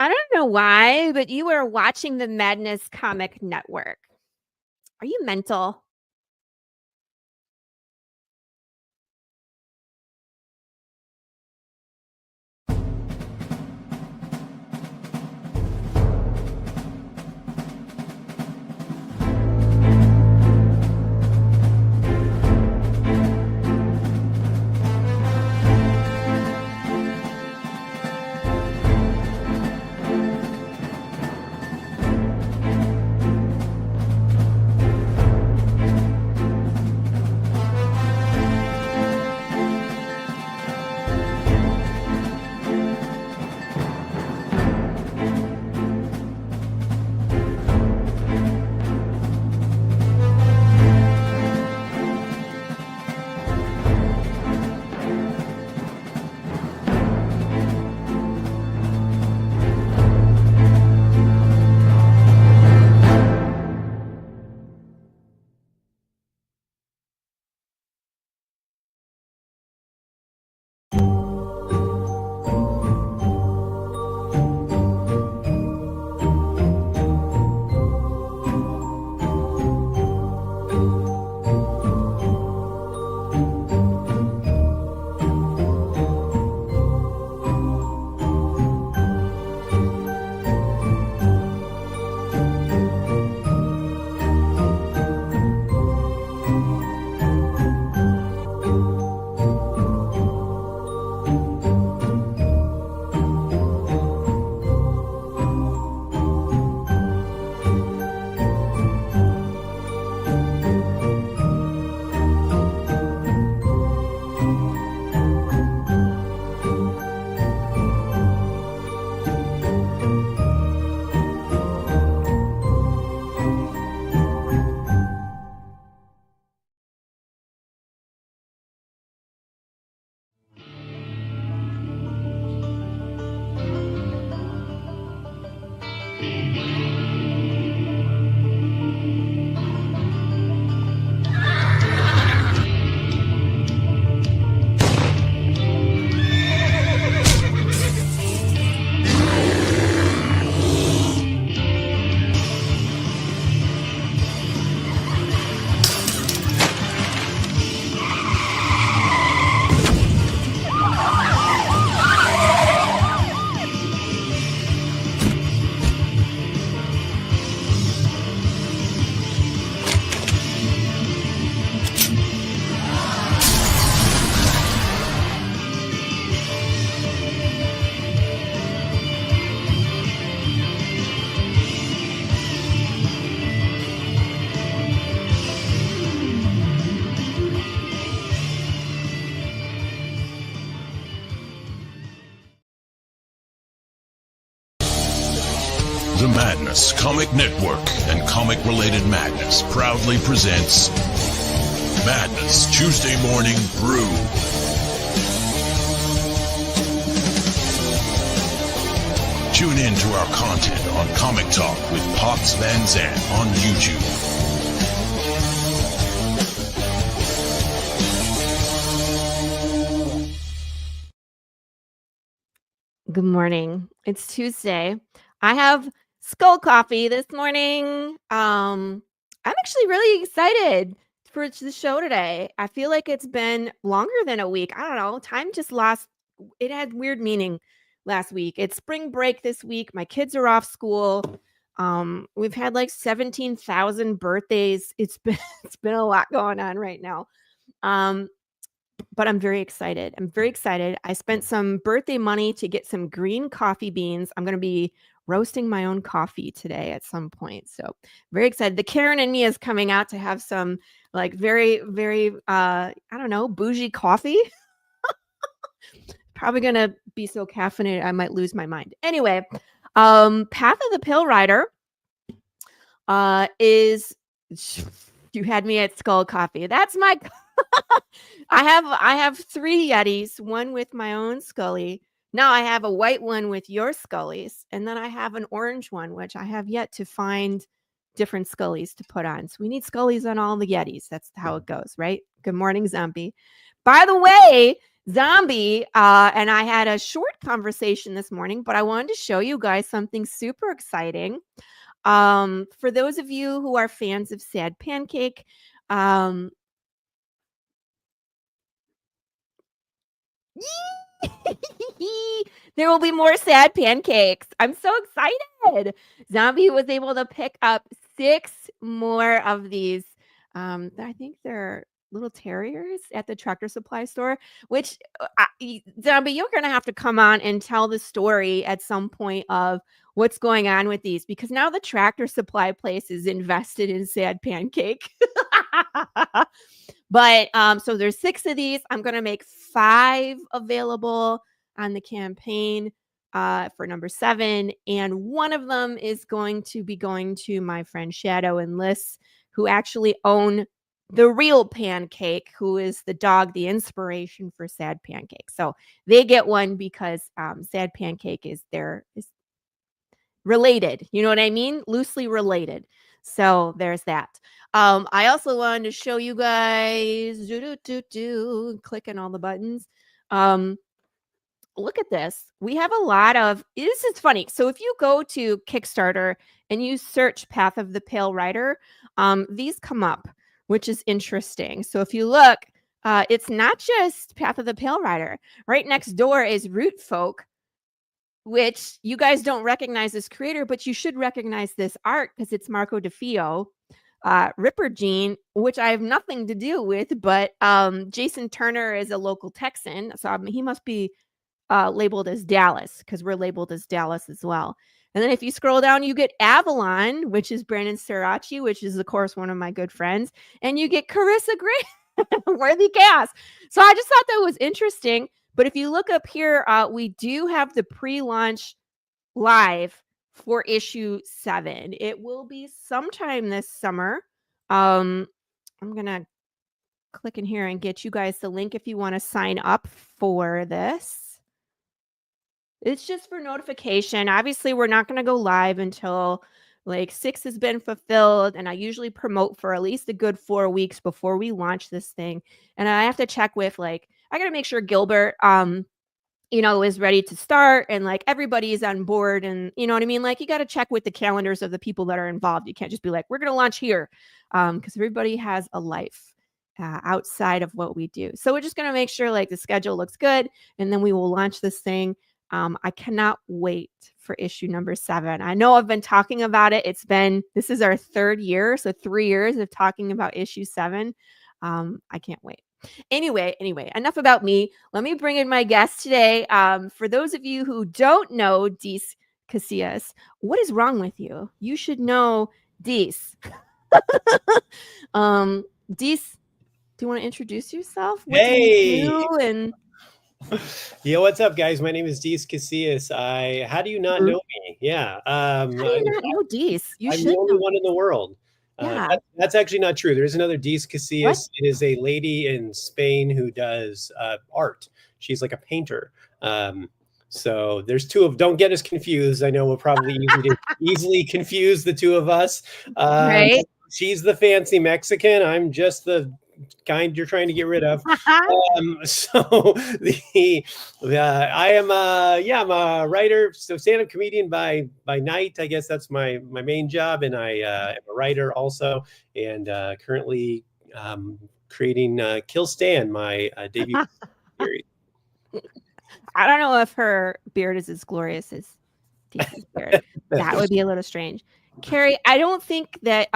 I don't know why, but you are watching the Madness Comic Network. Are you mental? The Madness Comic Network and comic-related madness proudly presents Madness Tuesday Morning Brew. Tune in to our content on Comic Talk with Pops Van Zandt on YouTube. Good morning. It's Tuesday. I have skull coffee this morning. I'm actually really excited for the show today. I feel like it's been longer than a week. I don't know. Time just lost. It had weird meaning last week. It's spring break this week. My kids are off school. We've had like 17,000 birthdays. It's been a lot going on right now. But I'm very excited. I spent some birthday money to get some green coffee beans. I'm going to be roasting my own coffee today at some point. So very excited. The Karen in me is coming out to have some like very, very, I don't know, bougie coffee. Probably going to be so caffeinated, I might lose my mind. Anyway, Path of the Pill Rider is, you had me at skull coffee. That's my I have 3 Yetis, one with my own Scully. Now I have a white one with your Scullies, and then I have an orange one, which I have yet to find different Scullies to put on. So we need Scullies on all the Yetis. That's how it goes, right? Good morning, Zombie. By the way, Zombie and I had a short conversation this morning, but I wanted to show you guys something super exciting. For those of you who are fans of Sad Pancake, um, there will be more Sad Pancakes. I'm so excited. Zombie was able to pick up 6 more of these. I think they're little terriers at the Tractor Supply store, which Zombie, you're going to have to come on and tell the story at some point of what's going on with these, because now the Tractor Supply place is invested in Sad Pancake. But so there's 6 of these. I'm going to make 5 available on the campaign for number 7. And one of them is going to be going to my friend Shadow and Liz, who actually own the real Pancake, who is the dog, the inspiration for Sad Pancake. So they get one because Sad Pancake is related. You know what I mean? Loosely related. So there's that. I also wanted to show you guys, clicking all the buttons. Look at this. We have a lot of, this is funny. So if you go to Kickstarter and you search Path of the Pale Rider, these come up, which is interesting. So if you look, it's not just Path of the Pale Rider. Right next door is Root Folk, which you guys don't recognize this creator, but you should recognize this art because it's Marco DeFio. Ripper Gene, which I have nothing to do with, but Jason Turner is a local Texan, so he must be labeled as Dallas, because we're labeled as Dallas as well. And then if you scroll down, you get Avalon, which is Brandon Sirachi, which is, of course, one of my good friends. And you get Carissa Gray, worthy cast. So I just thought that was interesting. But if you look up here, we do have the pre-launch live for issue 7. It will be sometime this summer. I'm going to click in here and get you guys the link if you want to sign up for this. It's just for notification. Obviously, we're not going to go live until like 6 has been fulfilled. And I usually promote for at least a good 4 weeks before we launch this thing. And I have to check with I got to make sure Gilbert, is ready to start and like everybody is on board. And you know what I mean? Like you got to check with the calendars of the people that are involved. You can't just be like, we're going to launch here. Because everybody has a life outside of what we do. So we're just going to make sure like the schedule looks good. And then we will launch this thing. I cannot wait for issue number 7. I know I've been talking about it. This is our 3rd year. So 3 years of talking about issue 7. I can't wait. Anyway, enough about me. Let me bring in my guest today. For those of you who don't know Deece Casillas, what is wrong with you? You should know Deece. Deece, do you want to introduce yourself? What do you do? And yeah, what's up, guys? My name is Deece Casillas. How do you not know me? Yeah. How do you not know Deece? You I'm should the only know. one in the world. Yeah. That's actually not true. There's another Deece Casillas. It is a lady in Spain who does art. She's like a painter. So there's 2 of. Don't get us confused. I know we'll probably easily confuse the 2 of us. Right. She's the fancy Mexican. I'm just the kind you're trying to get rid of. So I am I'm a writer, so stand-up comedian by night. I guess that's my main job, and I am a writer also, and currently creating Kill Stan, my debut series. I don't know if her beard is as glorious as Deece's beard. That would be a little strange. Carrie, I don't think that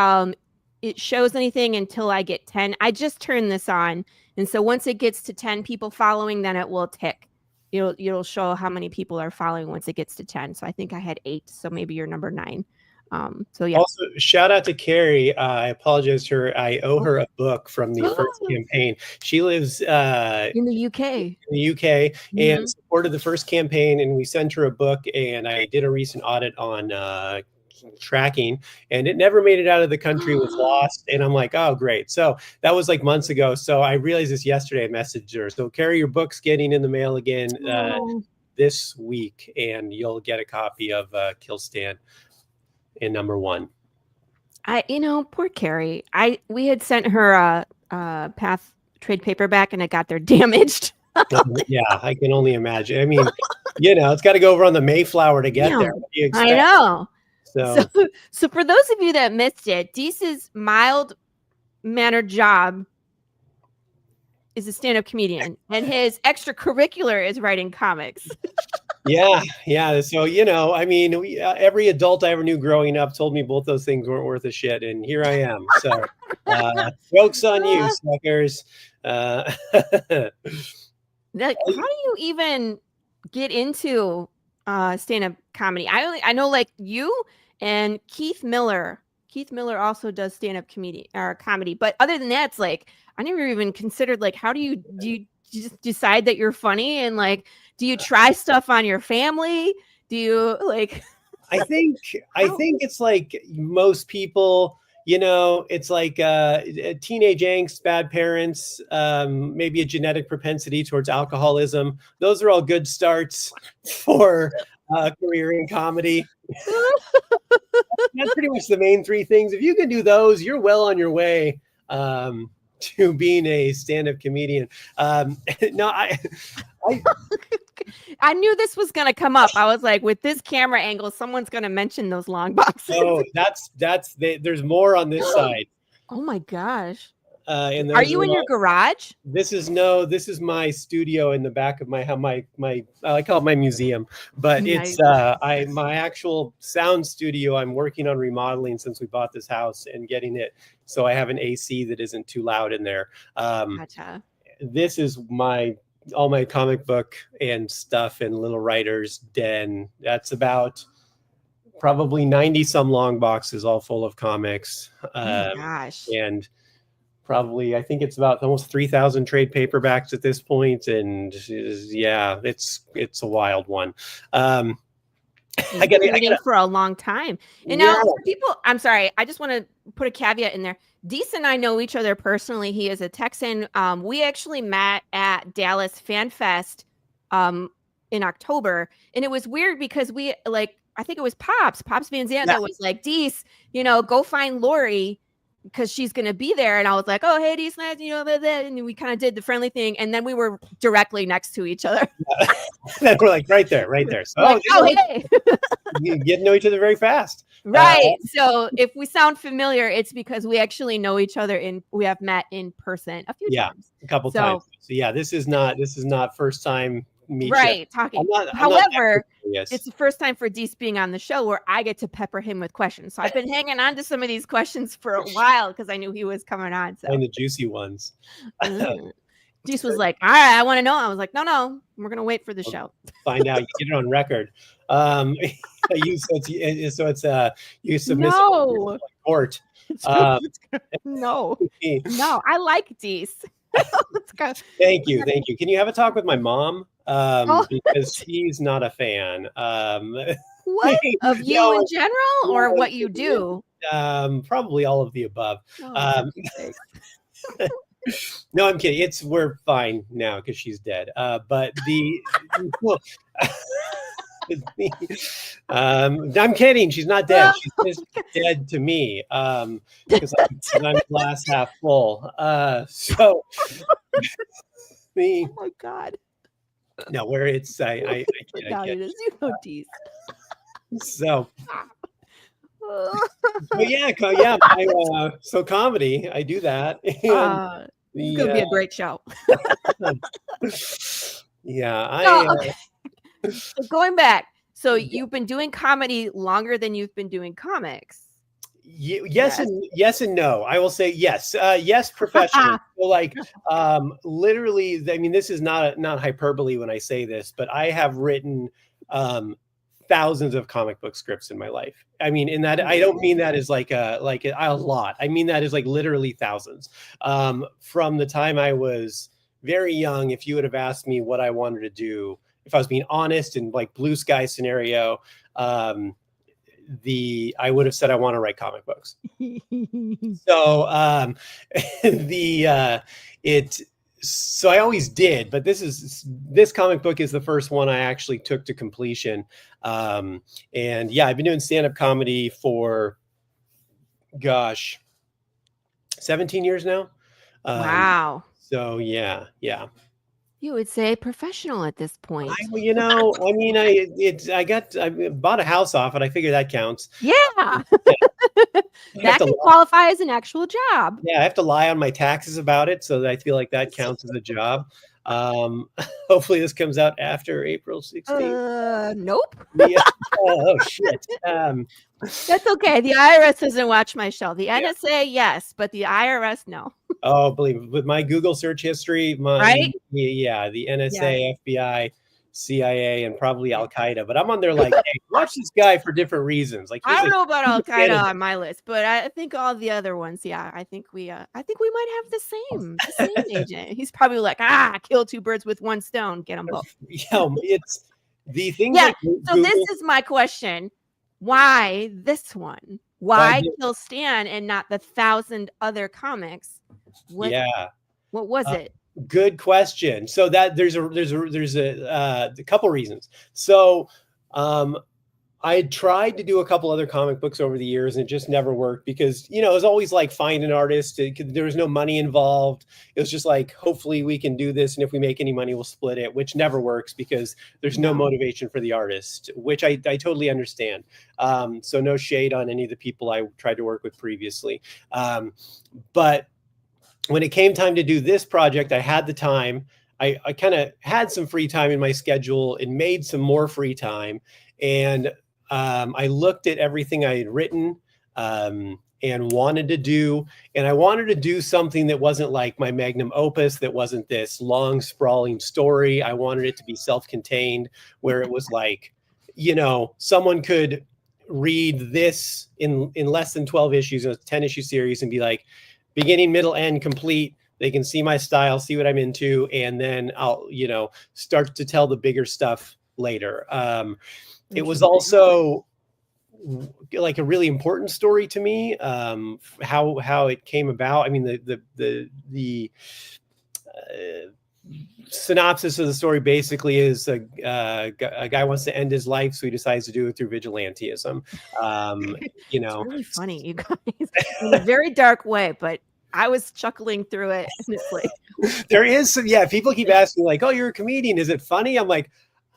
it shows anything until I get 10. I just turned this on. And so once it gets to 10 people following, then it will tick. It'll show how many people are following once it gets to 10. So I think I had 8. So maybe you're number 9. So yeah. Also, shout out to Carrie. I apologize to her. I owe her a book from the first campaign. She lives in the UK. And supported the first campaign, and we sent her a book, and I did a recent audit on tracking, and it never made it out of the country, was lost. And I'm like, oh great. So that was like months ago. So I realized this yesterday. I messaged her. So Carrie, your book's getting in the mail again this week, and you'll get a copy of Kill Stan in number 1. Poor Carrie. We had sent her a Path trade paperback, and it got there damaged. Yeah, I can only imagine. I mean, it's got to go over on the Mayflower to get there. Damn, What do you I expect? know. So, So, so for those of you that missed it, Deece's mild-mannered job is a stand-up comedian, and his extracurricular is writing comics. yeah. So, I mean, every adult I ever knew growing up told me both those things weren't worth a shit, and here I am. So, joke's on you, suckers. Uh, Like, how do you even get into stand-up comedy? I know like you and Keith Miller. Keith Miller also does stand-up comedy, but other than that, it's like I never even considered like how do you just decide that you're funny, and like do you try stuff on your family? Do you like I think it's like most people, it's like teenage angst, bad parents, maybe a genetic propensity towards alcoholism. Those are all good starts for a career in comedy. That's pretty much the main three things. If you can do those, you're well on your way to being a stand-up comedian. No, I knew this was going to come up. I was like, with this camera angle, someone's going to mention those long boxes. Oh, there's more on this side. Oh my gosh. And Are you in your garage? This is my studio in the back of my I call it my museum, but Nice. it's my actual sound studio. I'm working on remodeling since we bought this house and getting it so I have an AC that isn't too loud in there. Gotcha. This is all my comic book and stuff and little writer's den. That's about probably 90 some long boxes all full of comics. Oh my gosh. And probably I think it's about almost 3,000 trade paperbacks at this point, and yeah, it's a wild one. I got reading for a long time, and now for people, I'm sorry, I just want to put a caveat in there. Deece and I know each other personally. He is a Texan. We actually met at Dallas Fan Fest in October, and it was weird because I think it was Pops Van Zandt that was like, Deece, go find Laurie because she's going to be there. And I was like, oh, hey, Deece, nice, and we kind of did the friendly thing. And then we were directly next to each other. Then we're like right there. So, like, hey. You get to know each other very fast. Right. So if we sound familiar, it's because we actually know each other and we have met in person a few times. A couple times. So yeah, this is not first time meet. Right. Talking. However, it's the first time for Deece being on the show where I get to pepper him with questions. So I've been hanging on to some of these questions for a while because I knew he was coming on. So and the juicy ones. Deece was like, all right, I want to know. I was like, no, we're going to wait for the show. Find out. You get it on record. You submit to court. No, I like Deece. Let's go. Thank you. Can you have a talk with my mom? Because she's not a fan. What? Of you in general, or what you do? Probably all of the above. No, I'm kidding. We're fine now because she's dead. But I'm kidding. She's not dead. She's just dead to me. Because I'm glass half full. So oh my God. No, where it's I it is Deece. So but yeah, so comedy, I do that. It's gonna be a great show. Yeah, So going back, so you've been doing comedy longer than you've been doing comics. Yes and no. I will say yes. Yes, professionally. So literally, I mean, this is not hyperbole when I say this, but I have written thousands of comic book scripts in my life. I mean, in that, I don't mean that as like a lot. I mean that as like literally thousands. From the time I was very young, if you would have asked me what I wanted to do, if I was being honest and like blue sky scenario, I would have said I want to write comic books. So so I always did, but this comic book is the first one I actually took to completion. And yeah, I've been doing stand-up comedy for 17 years now. Wow. So yeah. You would say professional at this point. I mean, I bought a house off it. I figure that counts. Yeah. Yeah, I have That to can lie, qualify as an actual job. yeah, I have to lie on my taxes about it, so that I feel like that counts as a job. Um, hopefully this comes out after April 16th. Nope. Yeah. Oh shit. That's okay. The IRS doesn't watch my show. The Yeah. NSA, yes, but the IRS, no. Oh, believe it. With my Google search history, Right? yeah, the Yes. NSA, FBI, CIA, and probably Al Qaeda. But I'm on there like, hey, watch this guy for different reasons. Like I don't know about he's Al a fan Qaeda of on my list, but I think all the other ones, yeah, I think we might have the same agent. He's probably like, kill two birds with one stone, get them both. yeah, it's the things Yeah. like So this Google. is my question: why this one? Uh, Why kill Stan and not the 1,000 other comics? What yeah. what was Uh, it? Good question. So that there's a couple reasons. So I had tried to do a couple other comic books over the years, and it just never worked because it was always like find an artist. There was no money involved. It was just like hopefully we can do this, and if we make any money, we'll split it, which never works because there's no No. motivation for the artist, which I totally understand. So no shade on any of the people I tried to work with previously, but when it came time to do this project, I had the time. I kind of had some free time in my schedule and made some more free time. And I looked at everything I had written and wanted to do. And I wanted to do something that wasn't like my magnum opus, that wasn't this long, sprawling story. I wanted it to be self-contained, where it was like, someone could read this in less than 12 issues, a 10-issue series, and be like, beginning, middle, end, complete. They can see my style, see what I'm into, and then I'll, start to tell the bigger stuff later. It was also like a really important story to me. How it came about. I mean, the synopsis of the story basically is a guy wants to end his life, so he decides to do it through vigilantism. It's really funny, you guys, in a very dark way, but I was chuckling through it, and it's like, there is some, yeah. People keep asking like, "Oh, you're a comedian? Is it funny?" I'm like,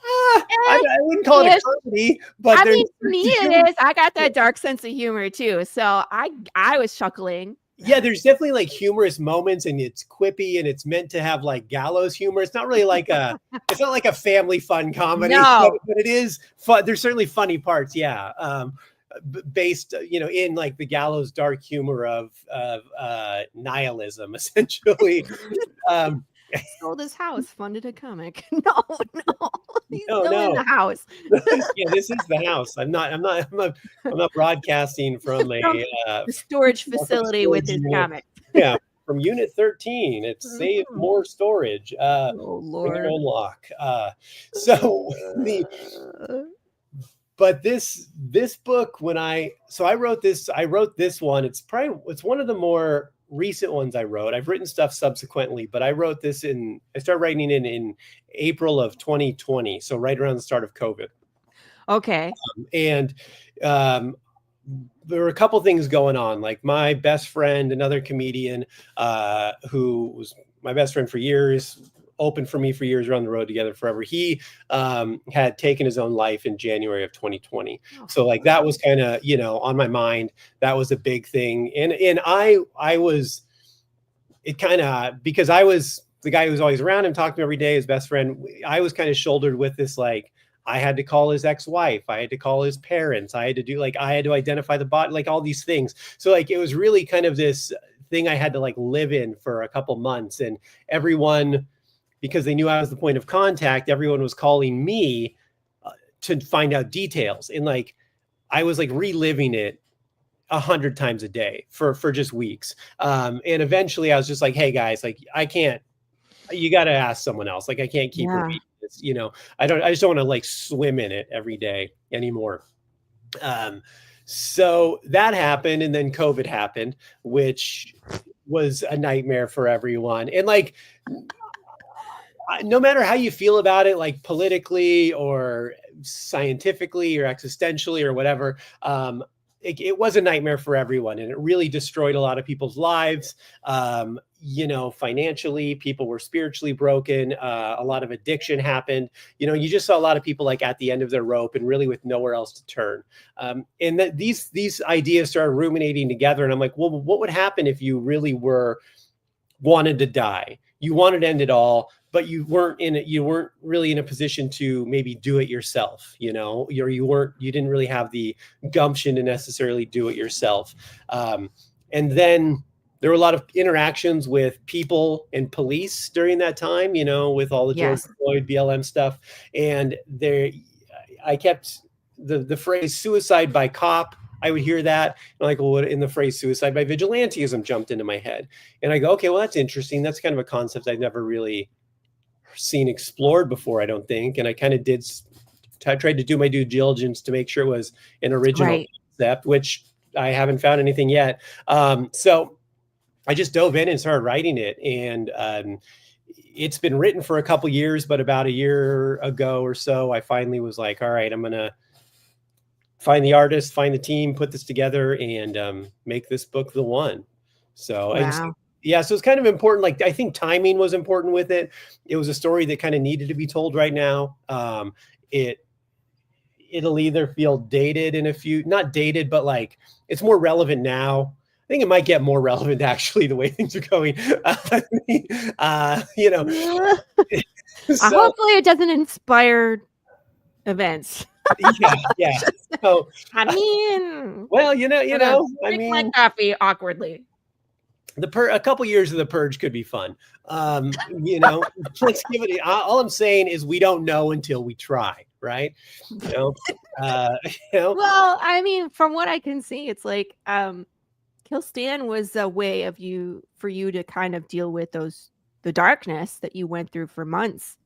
I wouldn't call it a comedy, but I mean, to me it is. I got that dark sense of humor too, so I was chuckling. Yeah, there's definitely like humorous moments, and it's quippy, and it's meant to have like gallows humor. It's not really like it's not like a family fun comedy, No. but it is fun. There's certainly funny parts, yeah. Based, in like the gallows dark humor of nihilism, essentially. Sold his house, funded a comic. No, he's No, still in no. the house. Yeah, this is the house. I'm not broadcasting from The storage facility with his unit. comic. Yeah, from Unit 13. It's save more storage. Oh Bring your Lord. own lock. So but this book, I wrote this one. It's one of the more recent ones I wrote. I've written stuff subsequently, but I started writing in April of 2020. So right around the start of COVID. Okay. And there were a couple things going on. Like my best friend, another comedian, who was my best friend for years, opened for me for years, we're on the road together forever. He had taken his own life in January of 2020. So like that was kind of, on my mind. That was a big thing. And I was, it kind of, because I was the guy who was always around him, talking to him every day, his best friend, I was kind of shouldered with this, like, I had to call his ex-wife. I had to call his parents. I had to identify the body, like all these things. So like, it was really kind of this thing I had to like live in for a couple months. And everyone, because they knew I was the point of contact, everyone was calling me to find out details. And like, I was like reliving it 100 times a day for just weeks. And eventually I was just like, hey guys, like you got to ask someone else. Like I can't keep repeating this, I just don't want to like swim in it every day anymore. So that happened. And then COVID happened, which was a nightmare for everyone. And like, no matter how you feel about it, like politically or scientifically or existentially or whatever, it was a nightmare for everyone, and it really destroyed a lot of people's lives. Financially, people were spiritually broken. A lot of addiction happened. You just saw a lot of people like at the end of their rope and really with nowhere else to turn. And that these ideas started ruminating together. And I'm like, well, what would happen if you really wanted to die? You wanted to end it all, but you weren't really in a position to maybe do it yourself. You didn't really have the gumption to necessarily do it yourself. And then there were a lot of interactions with people and police during that time, with all the George Floyd BLM stuff. And I kept the phrase suicide by cop. I would hear that, and like, well, in the phrase suicide by vigilantism jumped into my head. And I go, okay, well, that's interesting. That's kind of a concept I've never really seen explored before, I don't think. And I kind of tried to do my due diligence to make sure it was an original concept, which I haven't found anything yet. So I just dove in and started writing it. And it's been written for a couple years, but about a year ago or so, I finally was like, all right, I'm going to find the artist, find the team, put this together, and make this book the one. So so it's kind of important. Like, I think timing was important with it. It was a story that kind of needed to be told right now. It'll either feel dated in not dated, but like it's more relevant now. I think it might get more relevant actually the way things are going. Hopefully it doesn't inspire events. Yeah. So, I mean, well, I mean, my coffee awkwardly. A couple years of the purge could be fun. Let's give it. All I'm saying is we don't know until we try, right? Well, I mean, from what I can see, it's like Kill Stan was a way for you to kind of deal with the darkness that you went through for months.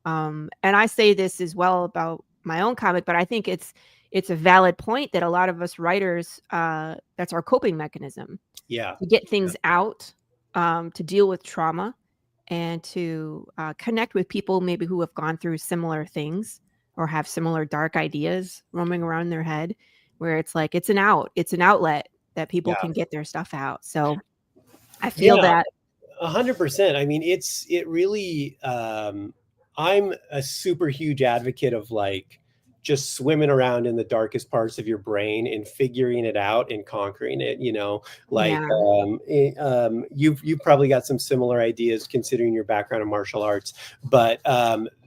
And I say this as well about my own comic, but I think it's a valid point that a lot of us writers, that's our coping mechanism. Yeah. To get things out, to deal with trauma, and to connect with people maybe who have gone through similar things or have similar dark ideas roaming around in their head, where it's like it's an outlet that people can get their stuff out. So I feel that 100%. I mean, it really, I'm a super huge advocate of like just swimming around in the darkest parts of your brain and figuring it out and conquering it, you've probably got some similar ideas considering your background in martial arts, but,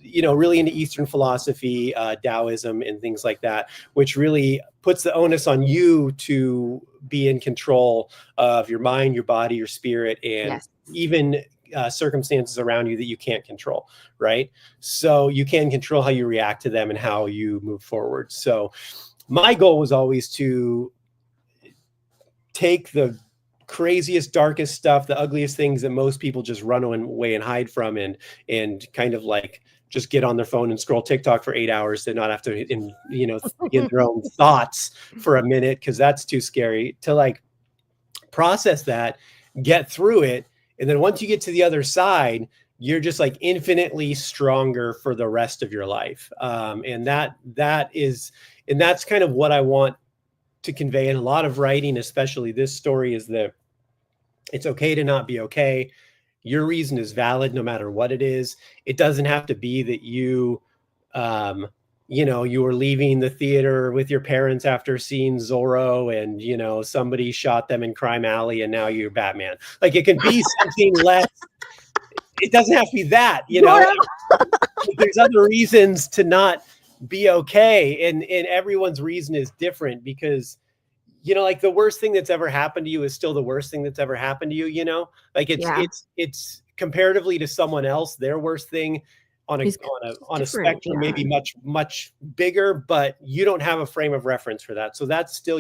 really into Eastern philosophy, Taoism and things like that, which really puts the onus on you to be in control of your mind, your body, your spirit, and even circumstances around you that you can't control, right? So you can control how you react to them and how you move forward. So my goal was always to take the craziest, darkest stuff, the ugliest things that most people just run away and hide from, and kind of like just get on their phone and scroll TikTok for 8 hours to not have to, in their own thoughts for a minute, because that's too scary, to like process that, get through it. And then once you get to the other side, you're just like infinitely stronger for the rest of your life. And that's kind of what I want to convey in a lot of writing, especially this story, is that it's okay to not be okay. Your reason is valid no matter what it is. It doesn't have to be that you were leaving the theater with your parents after seeing Zorro and, somebody shot them in Crime Alley and now you're Batman. Like, it can be something less. It doesn't have to be that, There's other reasons to not be okay. And everyone's reason is different because, like the worst thing that's ever happened to you is still the worst thing that's ever happened to you, like it's comparatively to someone else, their worst thing on a spectrum, maybe much, much bigger, but you don't have a frame of reference for that. So that's still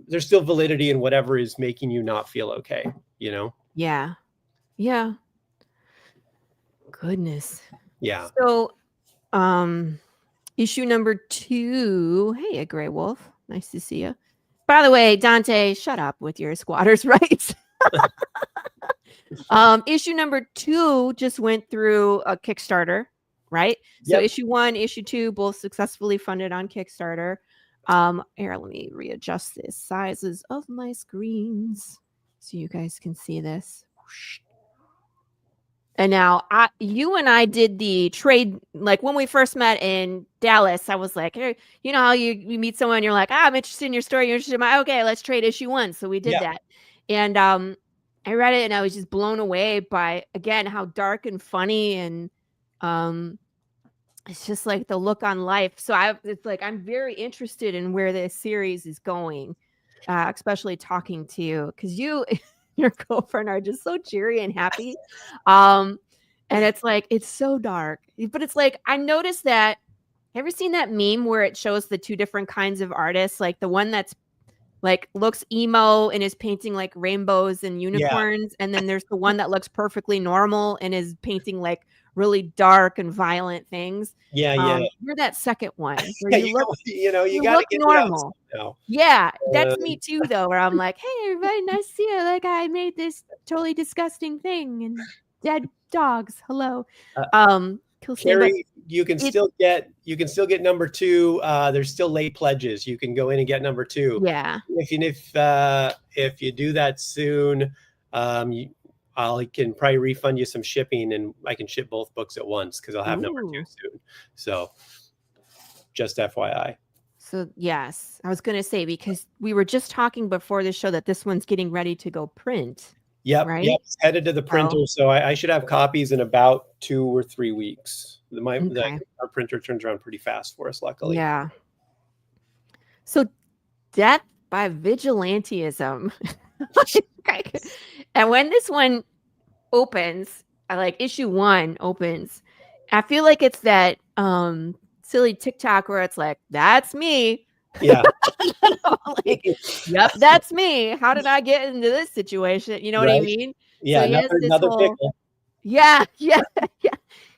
there's still validity in whatever is making you not feel okay, Yeah. Yeah. Goodness. Yeah. So, issue number 2. Hey, a gray wolf. Nice to see you. By the way, Dante, shut up with your squatters' rights. Issue number 2 just went through a Kickstarter, right? So issue 1, issue 2, both successfully funded on Kickstarter. Here, let me readjust the sizes of my screens so you guys can see this. And now you and I did the trade, like when we first met in Dallas, I was like, hey, you know how you meet someone, you're like, I'm interested in your story, you're interested in my, okay, let's trade issue 1. So we did Yeah. that. And I read it and I was just blown away by, again, how dark and funny and it's just like the look on life. So it's like I'm very interested in where this series is going, especially talking to you because you, your girlfriend are just so cheery and happy. And it's like it's so dark, but it's like I noticed that. Ever seen that meme where it shows the 2 different kinds of artists? Like the one that's like looks emo and is painting like rainbows and Yeah. unicorns, and then there's the one that looks perfectly normal and is painting like really dark and violent things. Yeah. Yeah. You're that second one where Yeah. you look You got to look get it out normal. now. Yeah, that's me too though, where I'm like, "Hey, everybody, nice to see you. Like I made this totally disgusting thing and dead dogs. Hello." Uh, Kill stand, but Carrie, you can it still get number 2. There's still late pledges. You can go in and get number 2. yeah. If you do that soon, I can probably refund you some shipping, and I can ship both books at once because I'll have number 2 Ooh. soon. So, just FYI. So, yes, I was gonna say because we were just talking before the show that this one's getting ready to go print, Yep. right? It's headed to the printer, Oh, so I should have copies in about 2 or 3 weeks. okay. Our printer turns around pretty fast for us, luckily. Yeah. So, death by vigilantism. Okay. And when this one opens, like issue 1 opens, I feel like it's that silly TikTok where it's like, that's me. Yeah. Like, yep, that's me. How did I get into this situation? You know what I Right. mean? So Yeah. he has this Another whole, pickle. yeah, yeah, yeah.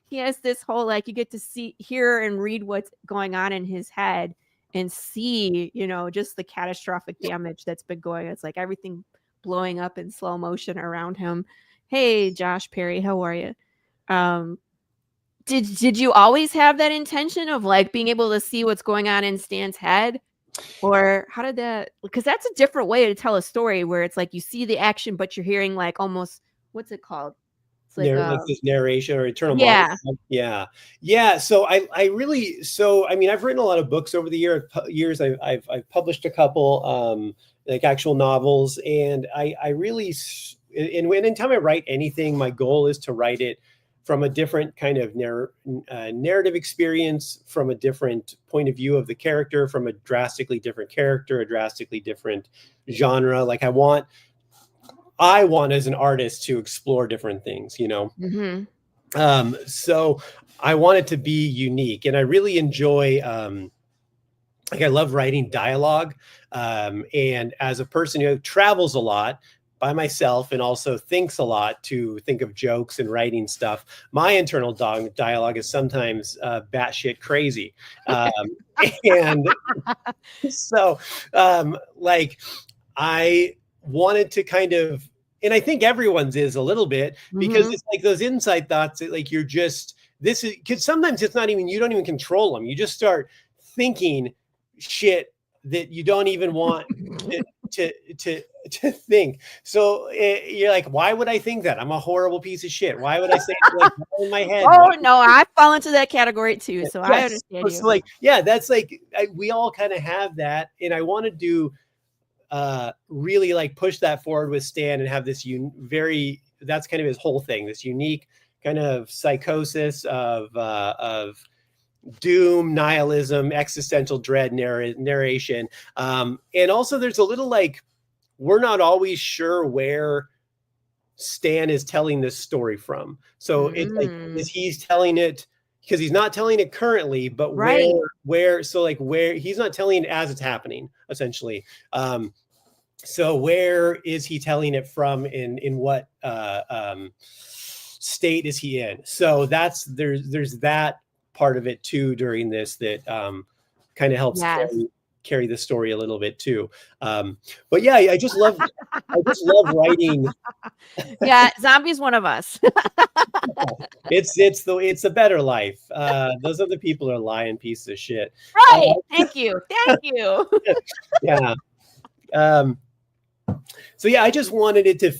He has this whole like you get to hear and read what's going on in his head and see, just the catastrophic damage that's been going. It's like everything blowing up in slow motion around him. Hey, Josh Perry, how are you? Um, did you always have that intention of like being able to see what's going on in Stan's head? Or how did that, because that's a different way to tell a story where it's like you see the action, but you're hearing like almost, what's it called? It's like Like this narration or internal yeah. monologue. Yeah. So I mean, I've written a lot of books over the years. I've published a couple, like actual novels, and I really, and anytime I write anything, my goal is to write it from a different kind of narrative experience, from a different point of view of the character, from a drastically different character, a drastically different genre. Like I want as an artist to explore different things, so I want it to be unique, and I really enjoy, like I love writing dialogue. And as a person who travels a lot by myself and also thinks a lot to think of jokes and writing stuff, my internal dialogue is sometimes batshit crazy. And so, like, I wanted to kind of, and I think everyone's is a little bit, because it's like those inside thoughts that like this is, because sometimes it's not even, you don't even control them. You just start thinking shit that you don't even want to think. So you're like, why would I think that? I'm a horrible piece of shit. Why would I say it like in my head? Oh no, I fall into that category too. So I understand you. So like, yeah, that's like we all kind of have that, and I want to do really like push that forward with Stan and have this that's kind of his whole thing, this unique kind of psychosis of doom, nihilism, existential dread narration. And also there's a little like, we're not always sure where Stan is telling this story from. So it's like, is he's telling it because he's not telling it currently, but where he's not telling it as it's happening, essentially. So where is he telling it from, in what state is he in? So there's that part of it too during this that kind of helps carry the story a little bit too. But yeah, I just love writing. Yeah, zombie's one of us. It's a better life. Those other people are lying pieces of shit. Right. Thank you. Thank you. Yeah. So yeah, I just wanted it to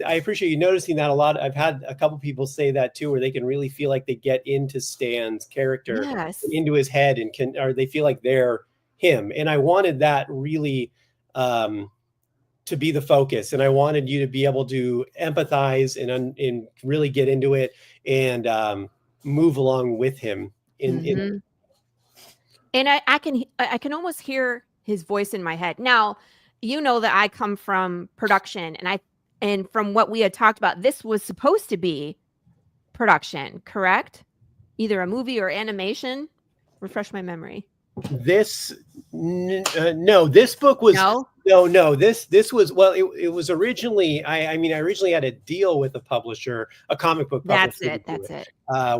I appreciate you noticing that a lot. I've had a couple people say that too, where they can really feel like they get into Stan's character, Yes. into his head, or they feel like they're him. And I wanted that really to be the focus, and I wanted you to be able to empathize and really get into it and move along with him in. And I can almost hear his voice in my head. Now, you know that I come from production, and from what we had talked about, this was supposed to be production, correct? Either a movie or animation. Refresh my memory. This book was no. This was, well, it was originally. I mean, I originally had a deal with a publisher, a comic book publisher. That's it.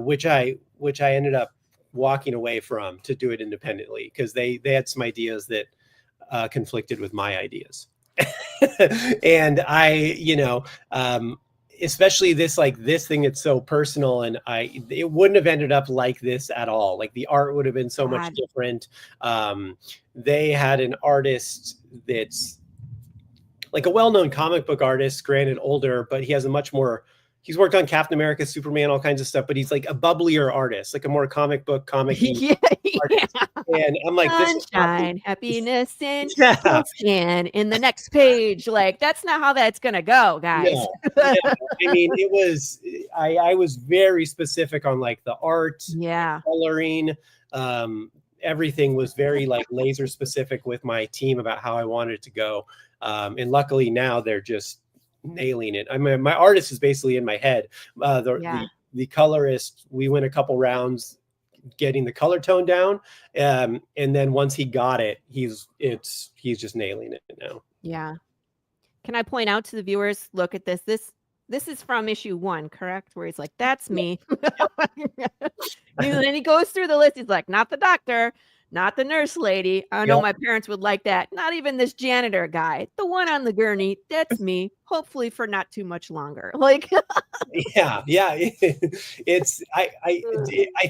Which I ended up walking away from to do it independently, because they had some ideas that conflicted with my ideas. And especially this thing that's so personal, and it wouldn't have ended up like this at all. Like, the art would have been so much different. They had an artist that's like a well-known comic book artist, granted older, but he has he's worked on Captain America, Superman, all kinds of stuff, but he's like a bubblier artist, like a more comic Yeah. And I'm like, sunshine, happiness, and skin in the next page. Like, that's not how that's gonna go, guys. Yeah. I mean, I was very specific on like the art, coloring, everything was very like laser specific with my team about how I wanted it to go. And luckily now they're just nailing it. I mean, my artist is basically in my head. The colorist, we went a couple rounds getting the color tone down, and then once he got it, he's just nailing it now. Yeah. Can I point out to the viewers, look at this. This is from issue 1, correct? Where he's like, that's me. And then he goes through the list. He's like, not the doctor, not the nurse lady. I know my parents would like that. Not even this janitor guy. The one on the gurney, that's me. Hopefully for not too much longer. Like, yeah. It's I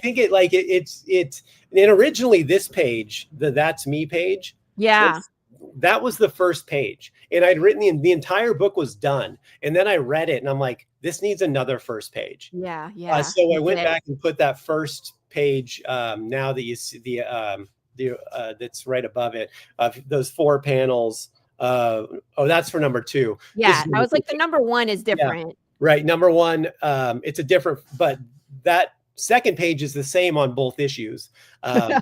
think it's and originally this page, the That's Me page. Yeah. That was the first page, and I'd written the entire book was done, and then I read it and I'm like, this needs another first page. Yeah. So I went back and put that first page, now that you see the that's right above it, those 4 panels. That's for number 2. Yeah, I was like, the number 1 is different. Right, number 1, it's a different, but that second page is the same on both issues. And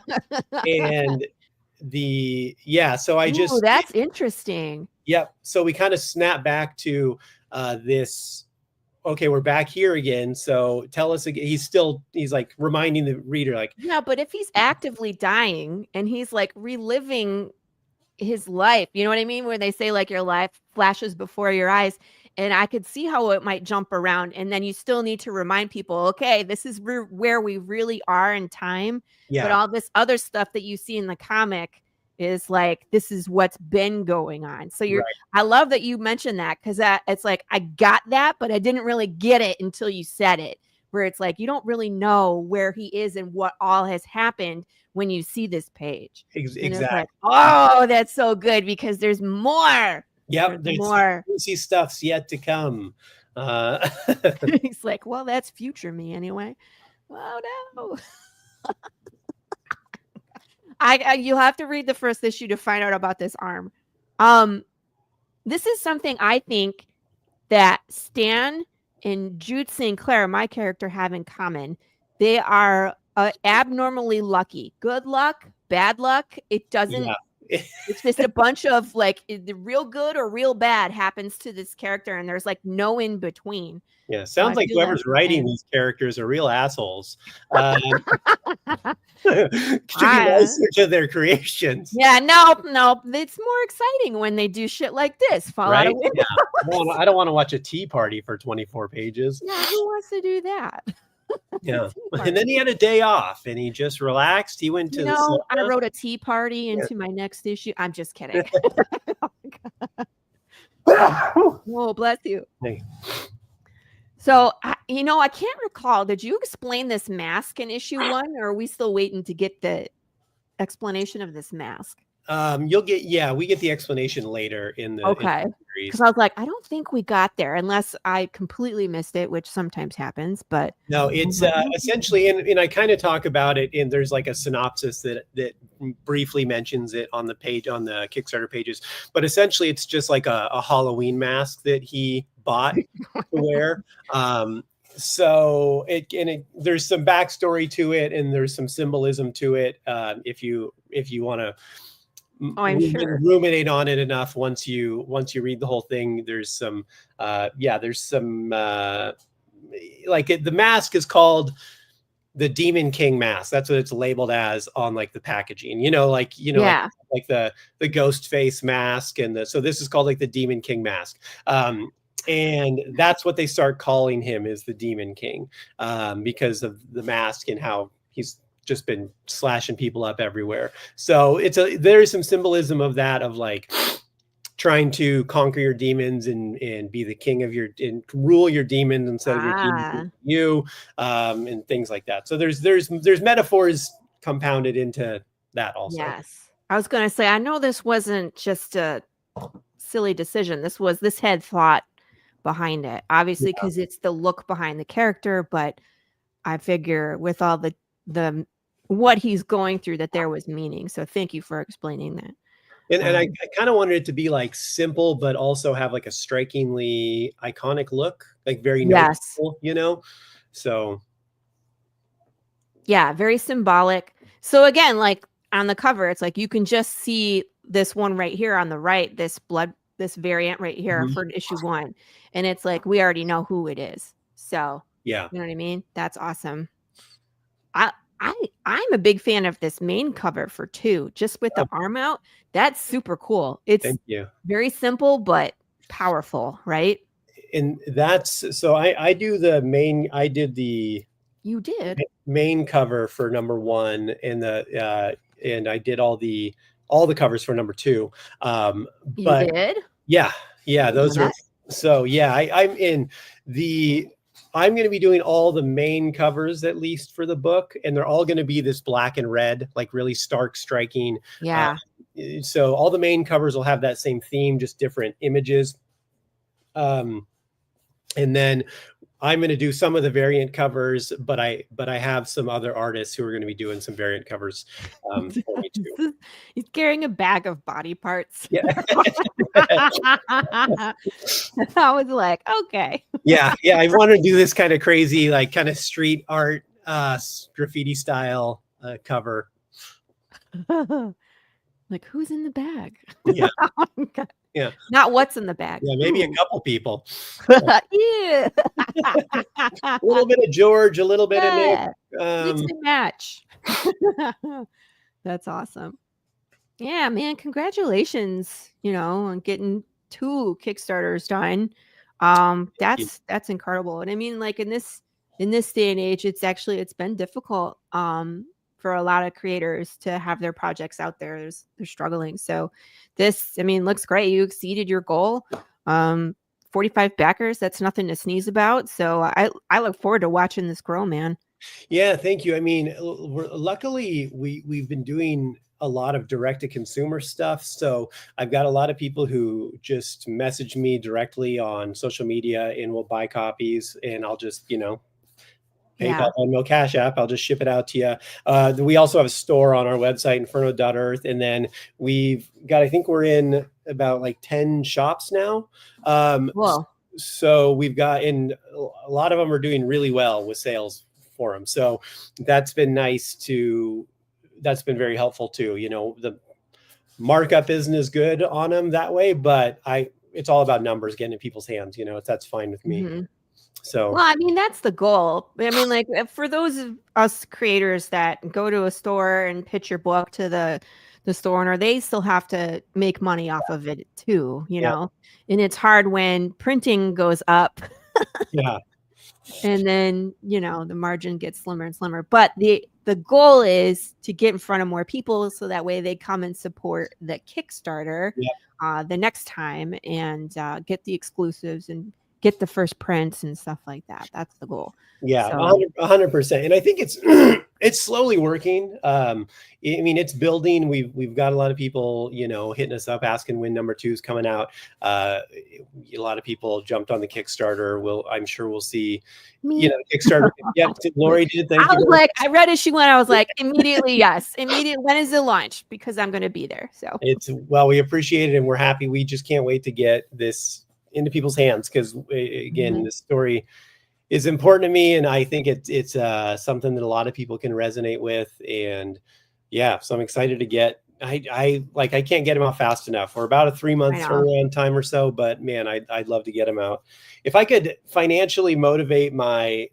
so I just, that's interesting. Yep. So we kind of snap back to this. Okay, we're back here again. So tell us again. He's like reminding the reader, like, yeah, but if he's actively dying and he's like reliving his life, you know what I mean? Where they say like your life flashes before your eyes. And I could see how it might jump around. And then you still need to remind people, okay, this is where we really are in time. Yeah. But all this other stuff that you see in the comic is like, this is what's been going on. So I love that you mentioned that, because it's like, I got that, but I didn't really get it until you said it, where it's like, you don't really know where he is and what all has happened when you see this page. Exactly. Like, oh, that's so good, because there's more. Yep, there's more. See, stuff's yet to come. He's like, well, that's future me anyway. Oh no. You'll have to read the first issue to find out about this arm. This is something I think that Stan and Jude St. Clair, my character, have in common. They are abnormally lucky. Good luck, bad luck. It doesn't. Yeah. It's just a bunch of like the real good or real bad happens to this character, and there's like no in between. Yeah, sounds like whoever's writing these characters are real assholes. Should be nicer to their creations. Yeah, no, it's more exciting when they do shit like this. Fall out of windows. Yeah. I don't want to watch a tea party for 24 pages. Yeah, who wants to do that? Yeah. Tea And party. then he had a day off and he just relaxed. He went You to the know, I sauna. wrote a tea party Yeah. into my next issue. I'm just kidding. Oh, bless you. Hey. So, I can't recall. Did you explain this mask in issue 1, or are we still waiting to get the explanation of this mask? We get the explanation later in Okay. the Because series. I was like, I don't think we got there unless I completely missed it, which sometimes happens. But No, I'm it's like, "Oh, essentially, and I kind of talk about it, and there's like a synopsis that briefly mentions it on the page on the Kickstarter pages. But essentially, it's just like a Halloween mask that he bought to wear. So there's some backstory to it, and there's some symbolism to it. If you want to oh, I'm sure. ruminate on it enough, once you read the whole thing, there's some the mask is called the Demon King mask. That's what it's labeled as on like the packaging. Yeah. Like the ghost face mask, so this is called like the Demon King mask. And that's what they start calling him, is the Demon King, because of the mask and how he's just been slashing people up everywhere. So there is some symbolism of that, of like trying to conquer your demons and be the king of and rule your demons instead of your demons you, and things like that. So there's metaphors compounded into that also. Yes. I was going to say, I know this wasn't just a silly decision. This had thought behind it, obviously, because it's the look behind the character. But I figure with all the what he's going through, that there was meaning. So thank you for explaining that. And I kind of wanted it to be like simple, but also have like a strikingly iconic look, like very noticeable, So yeah, very symbolic. So again, like on the cover, it's like you can just see this one right here on the right, this variant right here for issue 1, and it's like we already know who it is. So yeah, you know what I mean? That's awesome. I'm a big fan of this main cover for 2, just with the arm out. That's super cool. It's thank you. very simple but powerful, right? And that's so I do the main. I did the You did main cover for number 1, and I did all the covers for number 2. You But did? yeah, those are That? so yeah. I'm going to be doing all the main covers, at least for the book, and they're all going to be this black and red, like really stark, striking. Yeah. So all the main covers will have that same theme, just different images. And then I'm going to do some of the variant covers, but I have some other artists who are going to be doing some variant covers for me too. He's carrying a bag of body parts. Yeah. I was like, okay. Yeah. I want to do this kind of crazy, like kind of street art, graffiti style cover. Like, who's in the bag? Yeah. Yeah. Not what's in the bag. Yeah, maybe a couple people. Yeah. A little bit of George, a little bit of Nick. Mix and match. That's awesome. Yeah, man, congratulations, on getting 2 Kickstarters done. That's incredible. And I mean, like in this day and age, it's been difficult for a lot of creators to have their projects out there. They're struggling. So this, I mean, looks great. You exceeded your goal. 45 backers, that's nothing to sneeze about. So I look forward to watching this grow, man. Yeah, thank you. I mean, luckily we've been doing a lot of direct to consumer stuff. So I've got a lot of people who just message me directly on social media and will buy copies, and I'll just, PayPal, no Cash App. I'll just ship it out to you. We also have a store on our website, inferno.earth. And then we've got, I think we're in about like 10 shops now. Cool. So we've got, and a lot of them are doing really well with sales for them. So that's been nice that's been very helpful too. The markup isn't as good on them that way, but it's all about numbers getting in people's hands, that's fine with me. Mm-hmm. So, well, I mean, that's the goal. I mean, like for those of us creators that go to a store and pitch your book to the store owner, they still have to make money off of it too, and it's hard when printing goes up. Yeah. and then, the margin gets slimmer and slimmer. But the goal is to get in front of more people so that way they come and support the Kickstarter the next time and get the exclusives and get the first prints and stuff like that. That's the goal. Yeah, So 100%. And I think it's it's slowly working. I mean, it's building. We've got a lot of people, hitting us up asking when number 2 is coming out. A lot of people jumped on the Kickstarter. I'm sure we'll see, me. Kickstarter. Yeah, Laurie did. Thank I you. was like, I read as she went. I was like, immediately, yes. Immediately. When is the launch? Because I'm going to be there. So we appreciate it and we're happy. We just can't wait to get this into people's hands because, again, this story is important to me, and I think it's something that a lot of people can resonate with. And so I'm excited to get. I can't get them out fast enough. We're about a 3-month turnaround time or so, but man, I'd love to get them out. If I could financially motivate my,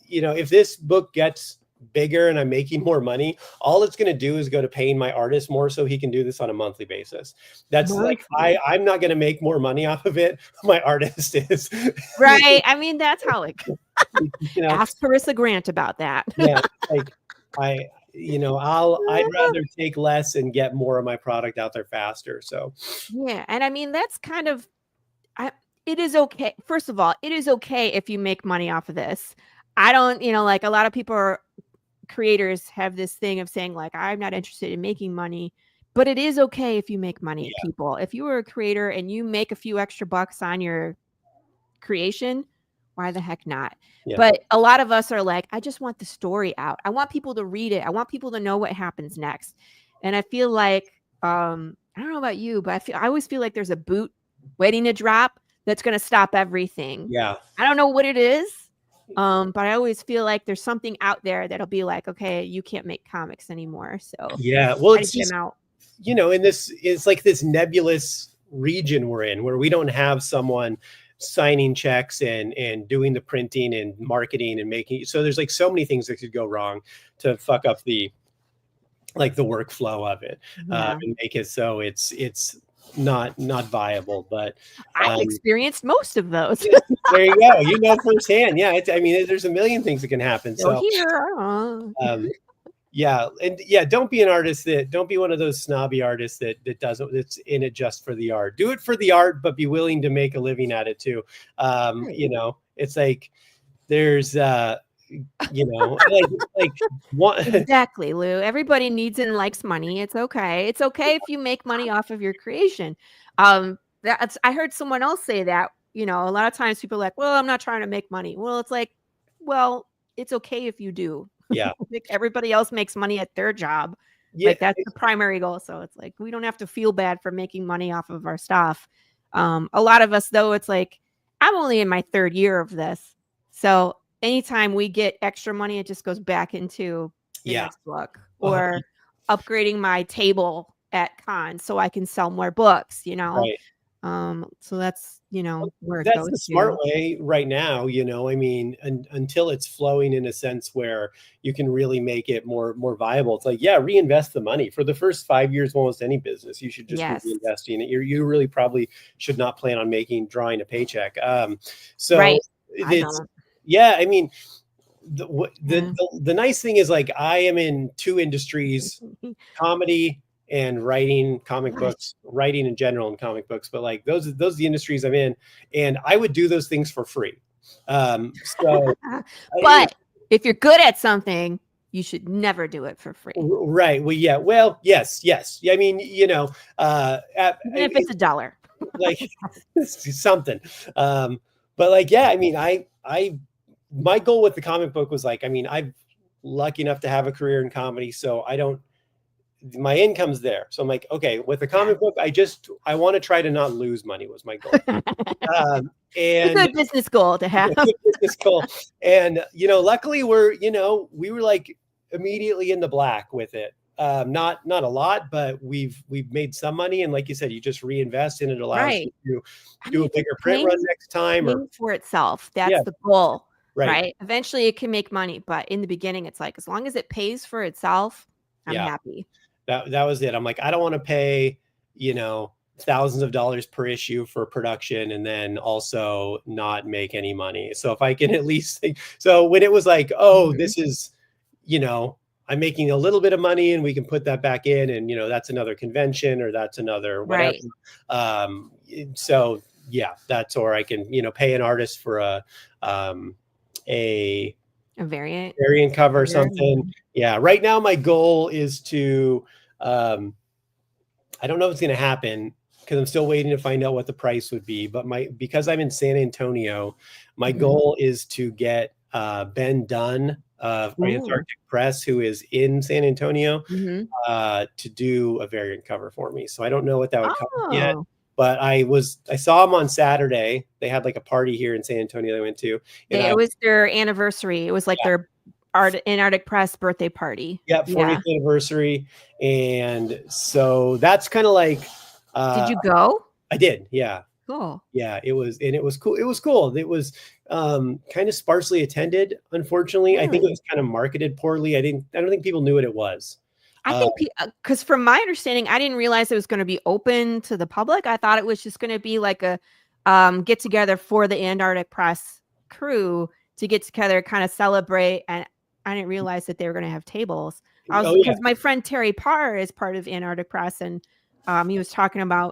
if this book gets bigger and I'm making more money, all it's going to do is go to paying my artist more so he can do this on a monthly basis. That's like, I'm not going to make more money off of it. My artist is. Right. I mean, that's how it ask Carissa Grant about that. Yeah. Like I'd rather take less and get more of my product out there faster. So yeah. And I mean, that's kind of, it is okay. First of all, it is okay if you make money off of this. I don't, like a lot of people creators have this thing of saying like, I'm not interested in making money, but it is okay if you make money, people. If you are a creator and you make a few extra bucks on your creation, why the heck not? Yeah. But a lot of us are like, I just want the story out. I want people to read it. I want people to know what happens next. And I feel like, I don't know about you, but I always feel like there's a boot waiting to drop that's going to stop everything. Yeah. I don't know what it is. But I always feel like there's something out there that'll be like, okay, you can't make comics anymore. So yeah, well, it's just, out. And this is like this nebulous region we're in where we don't have someone signing checks and doing the printing and marketing and making. So there's like so many things that could go wrong to fuck up the workflow of it, and make it so it's not viable. But I've experienced most of those. There you go. Firsthand. Yeah. There's a million things that can happen. So don't be an artist don't be one of those snobby artists that's in it just for the art. Do it for the art, but be willing to make a living at it too. It's like there's exactly, Lou. Everybody needs and likes money. It's okay. It's okay if you make money off of your creation. I heard someone else say that, a lot of times people are like, well, I'm not trying to make money. Well, it's like, well, it's okay if you do. Yeah. Like everybody else makes money at their job. Yeah. Like that's the primary goal. So it's like, we don't have to feel bad for making money off of our stuff. A lot of us though, it's like, I'm only in my 3rd year of this. So anytime we get extra money, it just goes back into the next book or upgrading my table at cons so I can sell more books, Right. So that's, where it that's goes the smart way right now, until it's flowing in a sense where you can really make it more viable. It's like, reinvest the money for the first 5 years of almost any business. You should just be reinvesting it. You really probably should not plan on drawing a paycheck. So right. The nice thing is like I am in 2 industries, comedy and writing comic books, writing in general and comic books, but like those are the industries I'm in, and I would do those things for free. But if you're good at something, you should never do it for free. Right. Well, yeah. Well, yes. I mean, even if it's $1, like something. But like, my goal with the comic book was like, I'm lucky enough to have a career in comedy, so my income's there. So I'm like, okay, with the comic book, I want to try to not lose money was my goal. And it's a good business goal to have. Business goal. And, luckily we were like immediately in the black with it. Not a lot, but we've made some money. And like you said, you just reinvest and it allows you to do a bigger print run next time. Or for itself. That's the goal. Right. Eventually it can make money, but in the beginning it's like, as long as it pays for itself, I'm happy. That was it. I'm like, I don't want to pay, thousands of dollars per issue for production and then also not make any money. So if I can at least so when it was like, oh, Mhm. this is, I'm making a little bit of money and we can put that back in and, that's another convention or that's another whatever. Right. So yeah, that's, or I can, pay an artist for a A variant. variant cover or something. Mhm. Yeah. Right now, my goal is to, I don't know if it's going to happen because I'm still waiting to find out what the price would be. But because I'm in San Antonio, my Mhm. goal is to get Ben Dunn of Ooh. Antarctic Press, who is in San Antonio, Mhm. to do a variant cover for me. So I don't know what that would cost yet. Oh. But I saw him on Saturday. They had like a party here in San Antonio that I went to, and It was their anniversary. It was like their Antarctic Press birthday party. yeah, 40th Yeah. anniversary. And so that's kind of like, Did uh, you go? I did. Yeah. Cool. Yeah. It was cool. It was cool. It was kind of sparsely attended. Unfortunately, I think it Really? was kind of marketed poorly. I don't think people knew what it was. I Uh, think because from my understanding, I didn't realize it was gonna be open to the public. I thought it was just gonna be like a, get together for the Antarctic Press crew to get together, kinda celebrate, and I didn't realize that they were gonna have tables. I was oh yeah. because my friend Terry Parr is part of Antarctic Press, and,